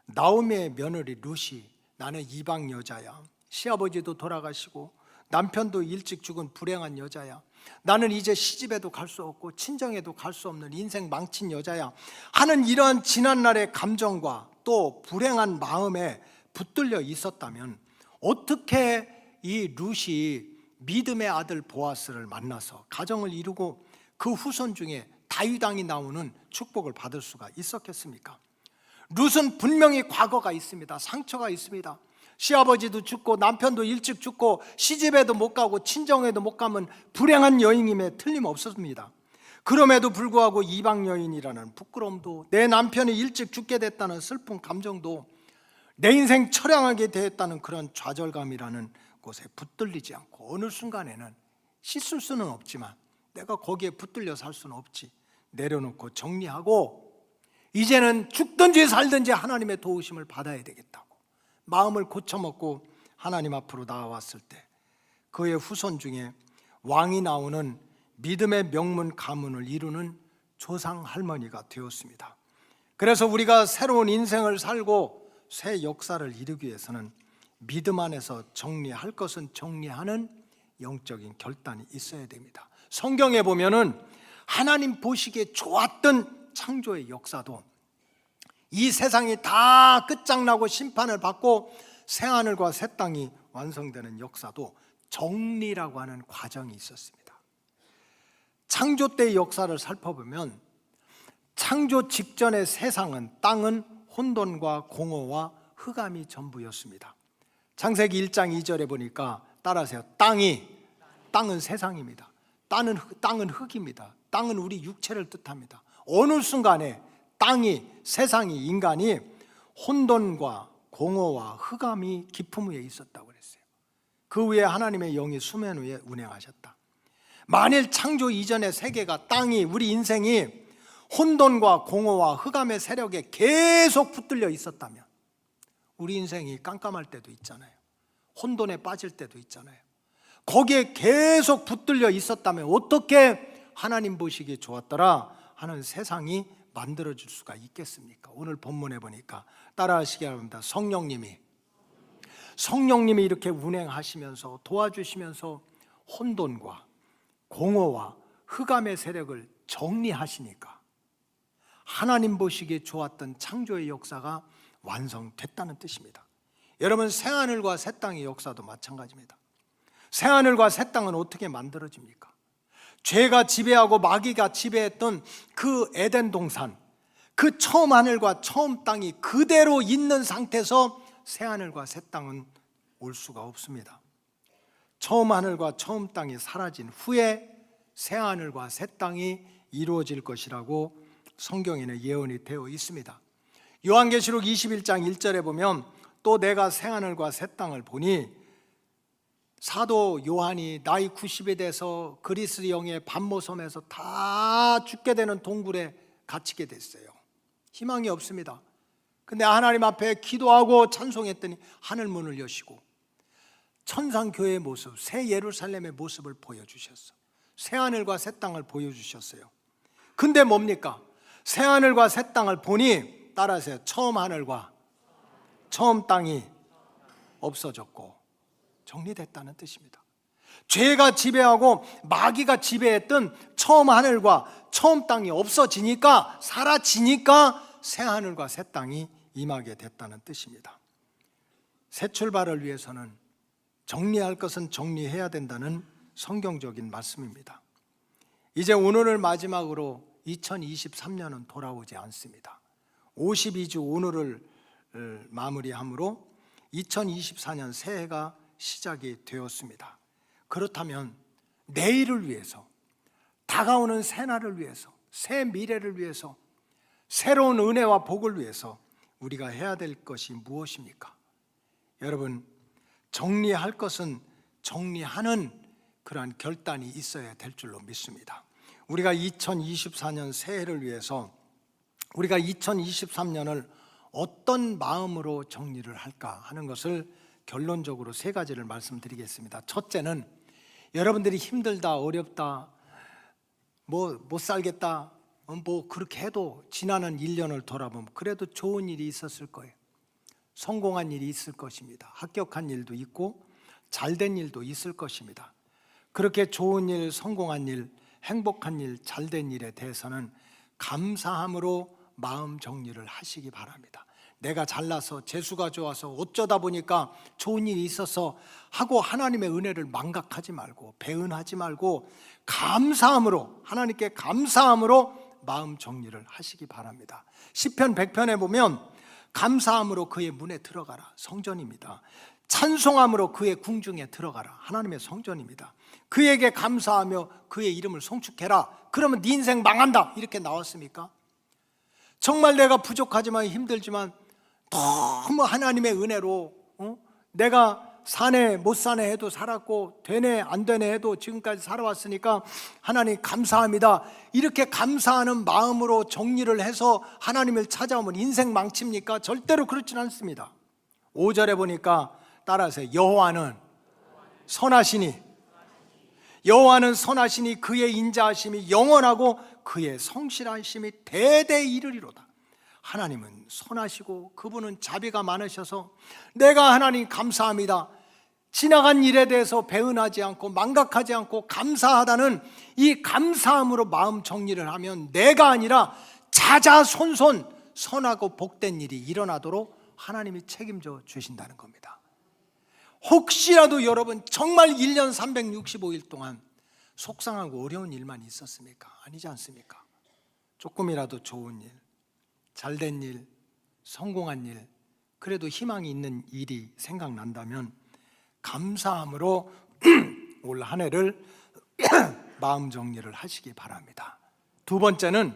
나오미의 며느리 룻이 나는 이방 여자야, 시아버지도 돌아가시고 남편도 일찍 죽은 불행한 여자야, 나는 이제 시집에도 갈 수 없고 친정에도 갈 수 없는 인생 망친 여자야 하는 이러한 지난날의 감정과 또 불행한 마음에 붙들려 있었다면 어떻게 이 룻이 믿음의 아들 보아스를 만나서 가정을 이루고 그 후손 중에 다윗 왕이 나오는 축복을 받을 수가 있었겠습니까? 룻은 분명히 과거가 있습니다. 상처가 있습니다. 시아버지도 죽고 남편도 일찍 죽고 시집에도 못 가고 친정에도 못 가면 불행한 여인임에 틀림없었습니다. 그럼에도 불구하고 이방 여인이라는 부끄러움도, 내 남편이 일찍 죽게 됐다는 슬픈 감정도, 내 인생 처량하게 되었다는 그런 좌절감이라는 곳에 붙들리지 않고 어느 순간에는 씻을 수는 없지만 내가 거기에 붙들려 살 수는 없지, 내려놓고 정리하고 이제는 죽든지 살든지 하나님의 도우심을 받아야 되겠다고 마음을 고쳐먹고 하나님 앞으로 나아왔을 때 그의 후손 중에 왕이 나오는 믿음의 명문 가문을 이루는 조상 할머니가 되었습니다. 그래서 우리가 새로운 인생을 살고 새 역사를 이루기 위해서는 믿음 안에서 정리할 것은 정리하는 영적인 결단이 있어야 됩니다. 성경에 보면은 하나님 보시기에 좋았던 창조의 역사도, 이 세상이 다 끝장나고 심판을 받고 새하늘과 새 땅이 완성되는 역사도 정리라고 하는 과정이 있었습니다. 창조 때의 역사를 살펴보면 창조 직전의 세상은, 땅은 혼돈과 공허와 흑암이 전부였습니다. 창세기 1장 2절에 보니까 따라하세요. 땅은 세상입니다. 땅은 흙입니다. 땅은 우리 육체를 뜻합니다. 어느 순간에 땅이, 세상이, 인간이 혼돈과 공허와 흑암이 깊음 위에 있었다고 그랬어요. 그 위에 하나님의 영이 수면 위에 운행하셨다. 만일 창조 이전의 세계가, 땅이, 우리 인생이 혼돈과 공허와 흑암의 세력에 계속 붙들려 있었다면 우리 인생이 깜깜할 때도 있잖아요. 혼돈에 빠질 때도 있잖아요. 거기에 계속 붙들려 있었다면 어떻게 하나님 보시기에 좋았더라 하는 세상이 만들어질 수가 있겠습니까? 오늘 본문에 보니까 따라하시기 바랍니다. 성령님이 이렇게 운행하시면서 도와주시면서 혼돈과 공허와 흑암의 세력을 정리하시니까 하나님 보시기에 좋았던 창조의 역사가 완성됐다는 뜻입니다. 여러분, 새하늘과 새 땅의 역사도 마찬가지입니다. 새하늘과 새 땅은 어떻게 만들어집니까? 죄가 지배하고 마귀가 지배했던 그 에덴 동산, 그 처음 하늘과 처음 땅이 그대로 있는 상태에서 새하늘과 새 땅은 올 수가 없습니다. 처음 하늘과 처음 땅이 사라진 후에 새하늘과 새 땅이 이루어질 것이라고 성경에는 예언이 되어 있습니다. 요한계시록 21장 1절에 보면 또 내가 새하늘과 새 땅을 보니 사도 요한이 나이 90이 돼서 그리스 영의 반모섬에서 다 죽게 되는 동굴에 갇히게 됐어요. 희망이 없습니다. 근데 하나님 앞에 기도하고 찬송했더니 하늘 문을 여시고 천상교회의 모습, 새 예루살렘의 모습을 보여주셨어. 새하늘과 새 땅을 보여주셨어요. 근데 뭡니까? 새하늘과 새 땅을 보니 따라하세요. 처음 하늘과 처음 땅이 없어졌고 정리됐다는 뜻입니다. 죄가 지배하고 마귀가 지배했던 처음 하늘과 처음 땅이 없어지니까, 사라지니까 새하늘과 새 땅이 임하게 됐다는 뜻입니다. 새 출발을 위해서는 정리할 것은 정리해야 된다는 성경적인 말씀입니다. 이제 오늘을 마지막으로 2023년은 돌아오지 않습니다. 52주 오늘을 마무리함으로 2024년 새해가 시작이 되었습니다. 그렇다면 내일을 위해서, 다가오는 새날을 위해서, 새 미래를 위해서, 새로운 은혜와 복을 위해서 우리가 해야 될 것이 무엇입니까? 여러분, 정리할 것은 정리하는 그러한 결단이 있어야 될 줄로 믿습니다. 우리가 2024년 새해를 위해서 우리가 2023년을 어떤 마음으로 정리를 할까 하는 것을 결론적으로 세 가지를 말씀드리겠습니다. 첫째는 여러분들이 힘들다, 어렵다, 못 살겠다, 그렇게 해도 지나는 1년을 돌아보면 그래도 좋은 일이 있었을 거예요. 성공한 일이 있을 것입니다. 합격한 일도 있고 잘된 일도 있을 것입니다. 그렇게 좋은 일, 성공한 일, 행복한 일, 잘된 일에 대해서는 감사함으로 마음 정리를 하시기 바랍니다. 내가 잘나서 재수가 좋아서 어쩌다 보니까 좋은 일이 있어서 하고 하나님의 은혜를 망각하지 말고 배은하지 말고 감사함으로, 하나님께 감사함으로 마음 정리를 하시기 바랍니다. 시편 100편에 보면 감사함으로 그의 문에 들어가라, 성전입니다. 찬송함으로 그의 궁중에 들어가라, 하나님의 성전입니다. 그에게 감사하며 그의 이름을 송축해라, 그러면 네 인생 망한다, 이렇게 나왔습니까? 정말 내가 부족하지만 힘들지만 너무 하나님의 은혜로 내가 사네 못 사네 해도 살았고 되네 안 되네 해도 지금까지 살아왔으니까 하나님 감사합니다, 이렇게 감사하는 마음으로 정리를 해서 하나님을 찾아오면 인생 망칩니까? 절대로 그렇지는 않습니다. 5절에 보니까 따라하세요. 여호와는 선하시니, 여호와는 선하시니 그의 인자하심이 영원하고 그의 성실하심이 대대에 이르리로다. 하나님은 선하시고 그분은 자비가 많으셔서 내가 하나님 감사합니다, 지나간 일에 대해서 배은하지 않고 망각하지 않고 감사하다는 이 감사함으로 마음 정리를 하면 내가 아니라 자자손손 선하고 복된 일이 일어나도록 하나님이 책임져 주신다는 겁니다. 혹시라도 여러분 정말 1년 365일 동안 속상하고 어려운 일만 있었습니까? 아니지 않습니까? 조금이라도 좋은 일, 잘된 일, 성공한 일, 그래도 희망이 있는 일이 생각난다면 감사함으로 올 한 해를 마음 정리를 하시기 바랍니다. 두 번째는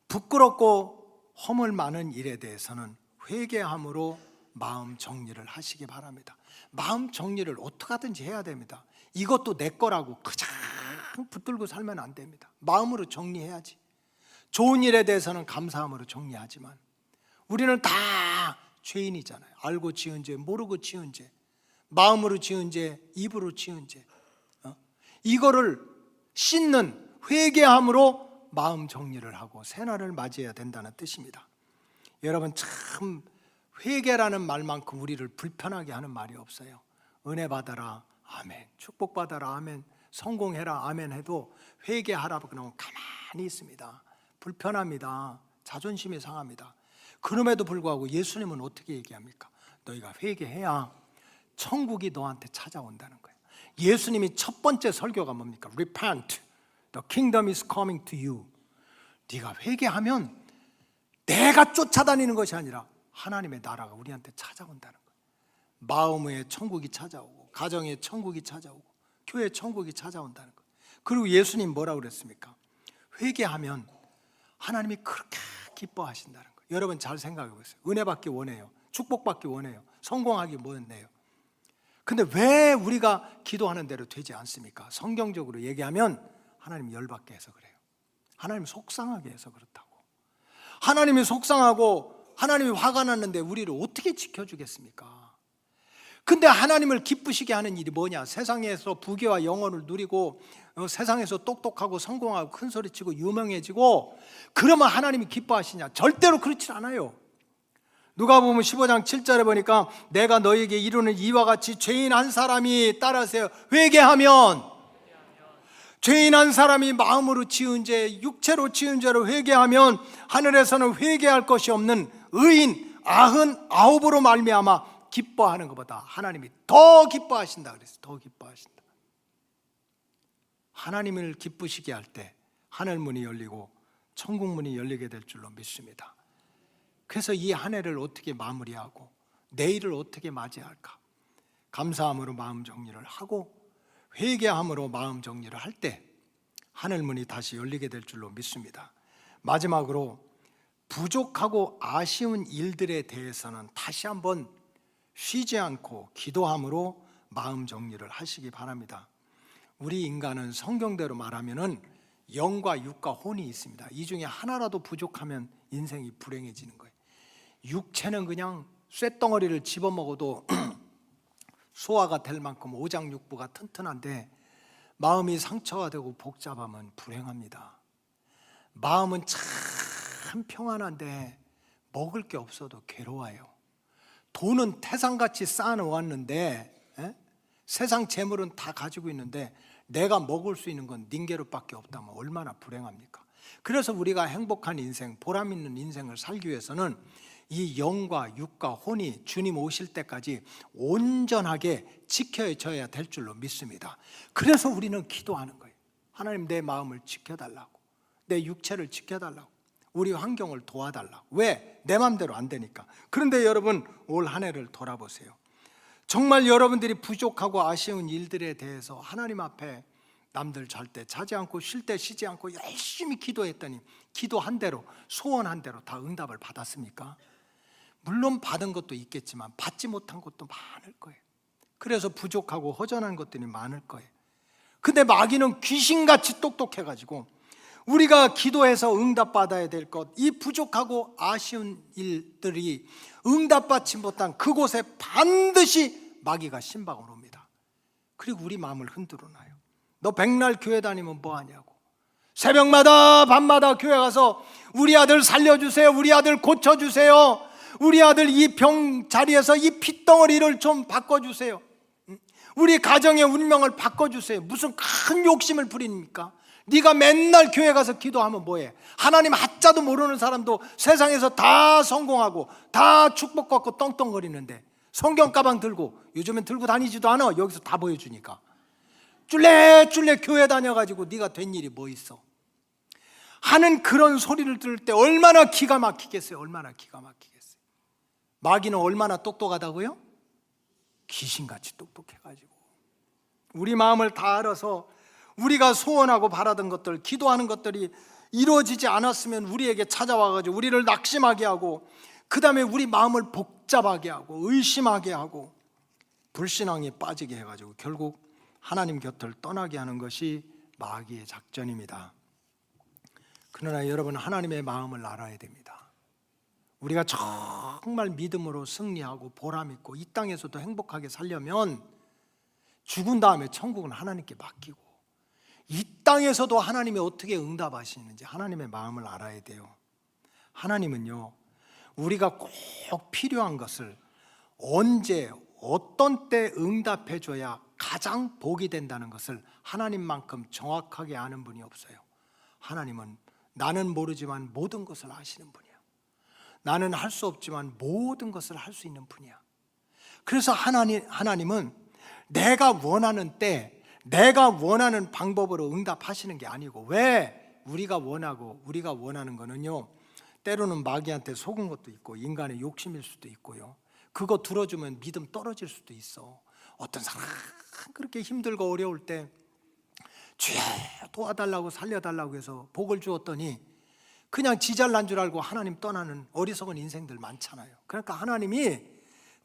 부끄럽고 허물 많은 일에 대해서는 회개함으로 마음 정리를 하시기 바랍니다. 마음 정리를 어떻게 하든지 해야 됩니다. 이것도 내 거라고 그냥 붙들고 살면 안 됩니다. 마음으로 정리해야지. 좋은 일에 대해서는 감사함으로 정리하지만 우리는 다 죄인이잖아요. 알고 지은 죄, 모르고 지은 죄, 마음으로 지은 죄, 입으로 지은 죄, 이거를 씻는 회개함으로 마음 정리를 하고 새날을 맞이해야 된다는 뜻입니다. 여러분, 참 회개라는 말만큼 우리를 불편하게 하는 말이 없어요. 은혜 받아라, 아멘. 축복 받아라, 아멘. 성공해라, 아멘 해도 회개하라고 그러면 가만히 있습니다. 불편합니다. 자존심이 상합니다. 그럼에도 불구하고 예수님은 어떻게 얘기합니까? 너희가 회개해야 천국이 너한테 찾아온다는 거예요. 예수님이 첫 번째 설교가 뭡니까? Repent, the kingdom is coming to you. 네가 회개하면 내가 쫓아다니는 것이 아니라 하나님의 나라가 우리한테 찾아온다는 거예요. 마음의 천국이 찾아오고, 가정의 천국이 찾아오고, 교회 천국이 찾아온다는 거예요. 그리고 예수님 뭐라고 그랬습니까? 회개하면 하나님이 그렇게 기뻐하신다는 거예요. 여러분 잘 생각해 보세요. 은혜 받기 원해요. 축복 받기 원해요. 성공하기 원해요. 근데 왜 우리가 기도하는 대로 되지 않습니까? 성경적으로 얘기하면 하나님 열받게 해서 그래요. 하나님 속상하게 해서 그렇다고. 하나님이 속상하고 하나님이 화가 났는데 우리를 어떻게 지켜주겠습니까? 근데 하나님을 기쁘시게 하는 일이 뭐냐? 세상에서 부귀와 영혼을 누리고 세상에서 똑똑하고 성공하고 큰소리치고 유명해지고 그러면 하나님이 기뻐하시냐? 절대로 그렇지 않아요. 누가복음 15장 7절에 보니까 내가 너희에게 이루는 이와 같이 죄인 한 사람이 따라하세요. 회개하면, 죄인 한 사람이 마음으로 지은 죄, 육체로 지은 죄로 회개하면 하늘에서는 회개할 것이 없는 의인 99으로 말미암아 기뻐하는 것보다 하나님이 더 기뻐하신다 그랬어요. 더 기뻐하신다. 하나님을 기쁘시게 할 때 하늘 문이 열리고 천국 문이 열리게 될 줄로 믿습니다. 그래서 이 한 해를 어떻게 마무리하고 내일을 어떻게 맞이할까? 감사함으로 마음 정리를 하고 회개함으로 마음 정리를 할 때 하늘 문이 다시 열리게 될 줄로 믿습니다. 마지막으로 부족하고 아쉬운 일들에 대해서는 다시 한번 쉬지 않고 기도함으로 마음 정리를 하시기 바랍니다. 우리 인간은 성경대로 말하면은 영과 육과 혼이 있습니다. 이 중에 하나라도 부족하면 인생이 불행해지는 거예요. 육체는 그냥 쇳덩어리를 집어먹어도 소화가 될 만큼 오장육부가 튼튼한데 마음이 상처가 되고 복잡하면 불행합니다. 마음은 참 평안한데 먹을 게 없어도 괴로워요. 돈은 태산같이 쌓아놓았는데 세상 재물은 다 가지고 있는데 내가 먹을 수 있는 건 닌게릇밖에 없다면 얼마나 불행합니까? 그래서 우리가 행복한 인생, 보람 있는 인생을 살기 위해서는 이 영과 육과 혼이 주님 오실 때까지 온전하게 지켜져야 될 줄로 믿습니다. 그래서 우리는 기도하는 거예요. 하나님, 내 마음을 지켜달라고, 내 육체를 지켜달라고, 우리 환경을 도와달라고. 왜? 내 마음대로 안 되니까. 그런데 여러분, 올 한 해를 돌아보세요. 정말 여러분들이 부족하고 아쉬운 일들에 대해서 하나님 앞에 남들 잘 때 자지 않고 쉴 때 쉬지 않고 열심히 기도했더니 기도한 대로, 소원한 대로 다 응답을 받았습니까? 물론 받은 것도 있겠지만 받지 못한 것도 많을 거예요. 그래서 부족하고 허전한 것들이 많을 거예요. 근데 마귀는 귀신같이 똑똑해가지고 우리가 기도해서 응답받아야 될 것, 이 부족하고 아쉬운 일들이 응답받지 못한 그곳에 반드시 마귀가 신방을 옵니다. 그리고 우리 마음을 흔들어 놔요. 너 백날 교회 다니면 뭐하냐고, 새벽마다 밤마다 교회 가서 우리 아들 살려주세요, 우리 아들 고쳐주세요, 우리 아들 이 병 자리에서 이 핏덩어리를 좀 바꿔주세요, 우리 가정의 운명을 바꿔주세요. 무슨 큰 욕심을 부립니까? 네가 맨날 교회 가서 기도하면 뭐해? 하나님 하자도 모르는 사람도 세상에서 다 성공하고 다 축복받고 떵떵거리는데 성경 가방 들고, 요즘엔 들고 다니지도 않아. 여기서 다 보여주니까 쫄래쫄래 교회 다녀가지고 네가 된 일이 뭐 있어? 하는 그런 소리를 들을 때 얼마나 기가 막히겠어요. 얼마나 기가 막히겠어요. 마귀는 얼마나 똑똑하다고요? 귀신같이 똑똑해가지고 우리 마음을 다 알아서 우리가 소원하고 바라던 것들, 기도하는 것들이 이루어지지 않았으면 우리에게 찾아와가지고 우리를 낙심하게 하고, 그 다음에 우리 마음을 복잡하게 하고 의심하게 하고 불신앙에 빠지게 해가지고 결국 하나님 곁을 떠나게 하는 것이 마귀의 작전입니다. 그러나 여러분, 하나님의 마음을 알아야 됩니다. 우리가 정말 믿음으로 승리하고 보람있고 이 땅에서도 행복하게 살려면 죽은 다음에 천국은 하나님께 맡기고 이 땅에서도 하나님이 어떻게 응답하시는지 하나님의 마음을 알아야 돼요. 하나님은요, 우리가 꼭 필요한 것을 언제 어떤 때 응답해 줘야 가장 복이 된다는 것을 하나님만큼 정확하게 아는 분이 없어요. 하나님은 나는 모르지만 모든 것을 아시는 분이야. 나는 할 수 없지만 모든 것을 할 수 있는 분이야. 그래서 하나님은 내가 원하는 때 내가 원하는 방법으로 응답하시는 게 아니고, 왜 우리가 원하는 거는요, 때로는 마귀한테 속은 것도 있고 인간의 욕심일 수도 있고요, 그거 들어주면 믿음 떨어질 수도 있어. 어떤 사람 그렇게 힘들고 어려울 때 주여 도와달라고 살려달라고 해서 복을 주었더니 그냥 지 잘난 줄 알고 하나님 떠나는 어리석은 인생들 많잖아요. 그러니까 하나님이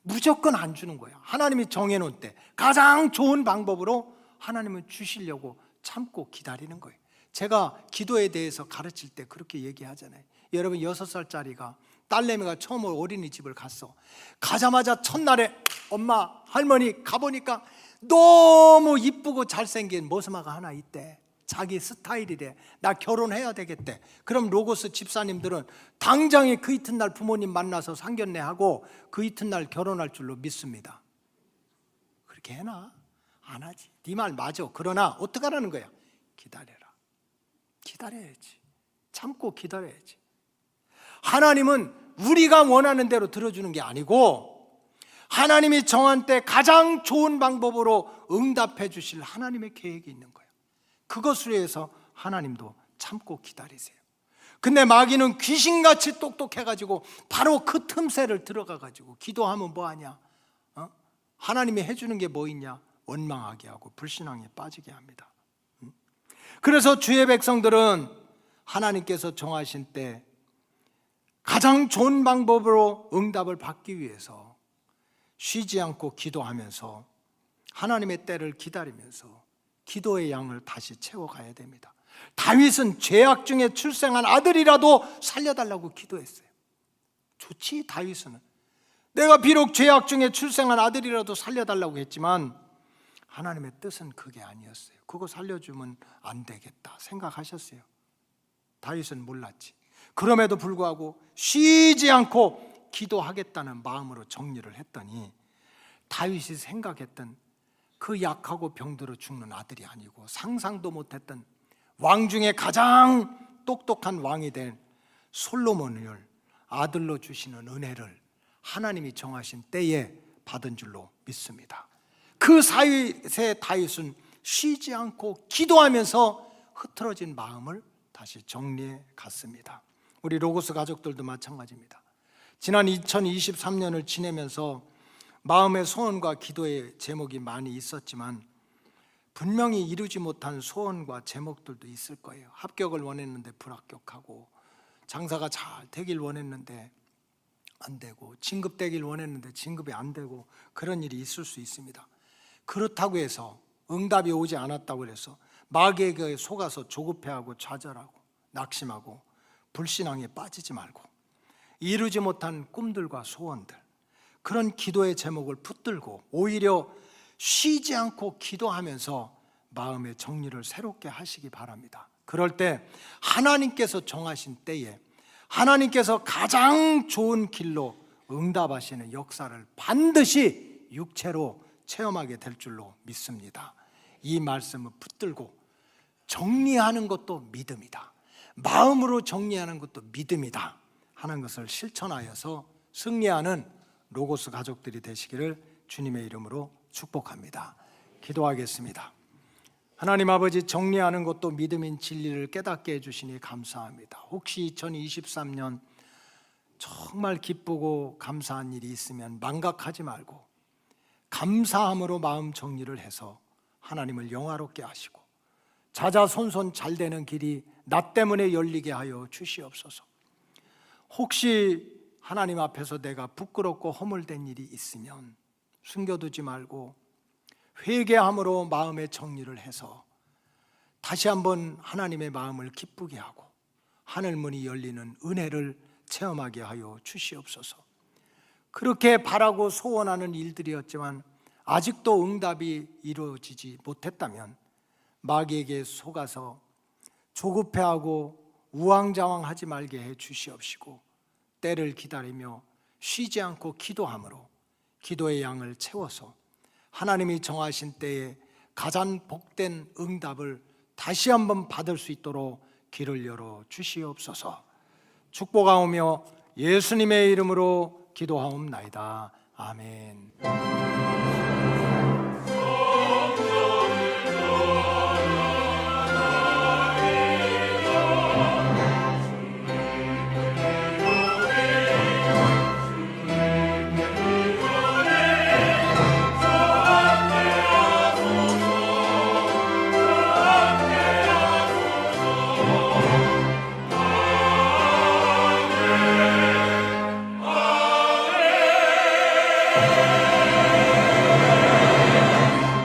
무조건 안 주는 거야. 하나님이 정해놓은 때 가장 좋은 방법으로 하나님은 주시려고 참고 기다리는 거예요. 제가 기도에 대해서 가르칠 때 그렇게 얘기하잖아요. 여러분 6살짜리가 딸내미가 처음으로 어린이집을 갔어. 가자마자 첫날에 엄마 할머니 가보니까 너무 이쁘고 잘생긴 모스마가 하나 있대. 자기 스타일이래. 나 결혼해야 되겠대. 그럼 로고스 집사님들은 당장에 그 이튿날 부모님 만나서 상견례하고 그 이튿날 결혼할 줄로 믿습니다. 그렇게 해나? 안 하지. 네 말 맞아. 그러나 어떻게 하라는 거야? 기다려라. 기다려야지. 참고 기다려야지. 하나님은 우리가 원하는 대로 들어주는 게 아니고 하나님이 정한 때 가장 좋은 방법으로 응답해 주실 하나님의 계획이 있는 거예요. 그것을 위해서 하나님도 참고 기다리세요. 근데 마귀는 귀신같이 똑똑해가지고 바로 그 틈새를 들어가가지고 기도하면 뭐하냐? 하나님이 해주는 게 뭐 있냐? 원망하게 하고 불신앙에 빠지게 합니다. 그래서 주의 백성들은 하나님께서 정하신 때 가장 좋은 방법으로 응답을 받기 위해서 쉬지 않고 기도하면서 하나님의 때를 기다리면서 기도의 양을 다시 채워가야 됩니다. 다윗은 죄악 중에 출생한 아들이라도 살려달라고 기도했어요. 좋지. 다윗은 내가 비록 죄악 중에 출생한 아들이라도 살려달라고 했지만 하나님의 뜻은 그게 아니었어요. 그거 살려주면 안 되겠다 생각하셨어요. 다윗은 몰랐지. 그럼에도 불구하고 쉬지 않고 기도하겠다는 마음으로 정리를 했더니 다윗이 생각했던 그 약하고 병들어 죽는 아들이 아니고 상상도 못했던 왕 중에 가장 똑똑한 왕이 된 솔로몬을 아들로 주시는 은혜를 하나님이 정하신 때에 받은 줄로 믿습니다. 그 사이에 다윗은 쉬지 않고 기도하면서 흐트러진 마음을 다시 정리해 갔습니다. 우리 로고스 가족들도 마찬가지입니다. 지난 2023년을 지내면서 마음의 소원과 기도의 제목이 많이 있었지만 분명히 이루지 못한 소원과 제목들도 있을 거예요. 합격을 원했는데 불합격하고, 장사가 잘 되길 원했는데 안 되고, 진급되길 원했는데 진급이 안 되고, 그런 일이 있을 수 있습니다. 그렇다고 해서 응답이 오지 않았다고 해서 마귀에게 속아서 조급해하고 좌절하고 낙심하고 불신앙에 빠지지 말고 이루지 못한 꿈들과 소원들, 그런 기도의 제목을 붙들고 오히려 쉬지 않고 기도하면서 마음의 정리를 새롭게 하시기 바랍니다. 그럴 때 하나님께서 정하신 때에 하나님께서 가장 좋은 길로 응답하시는 역사를 반드시 육체로 체험하게 될 줄로 믿습니다. 이 말씀을 붙들고 정리하는 것도 믿음이다, 마음으로 정리하는 것도 믿음이다 하는 것을 실천하여서 승리하는 로고스 가족들이 되시기를 주님의 이름으로 축복합니다. 기도하겠습니다. 하나님 아버지, 정리하는 것도 믿음인 진리를 깨닫게 해주시니 감사합니다. 혹시 2023년 정말 기쁘고 감사한 일이 있으면 망각하지 말고 감사함으로 마음 정리를 해서 하나님을 영화롭게 하시고 자자손손 잘 되는 길이 나 때문에 열리게 하여 주시옵소서. 혹시 하나님 앞에서 내가 부끄럽고 허물된 일이 있으면 숨겨두지 말고 회개함으로 마음의 정리를 해서 다시 한번 하나님의 마음을 기쁘게 하고 하늘문이 열리는 은혜를 체험하게 하여 주시옵소서. 그렇게 바라고 소원하는 일들이었지만 아직도 응답이 이루어지지 못했다면 마귀에게 속아서 조급해하고 우왕좌왕하지 말게 해 주시옵시고, 때를 기다리며 쉬지 않고 기도함으로 기도의 양을 채워서 하나님이 정하신 때에 가장 복된 응답을 다시 한번 받을 수 있도록 길을 열어 주시옵소서. 축복하오며 예수님의 이름으로 기도하옵나이다. 아멘.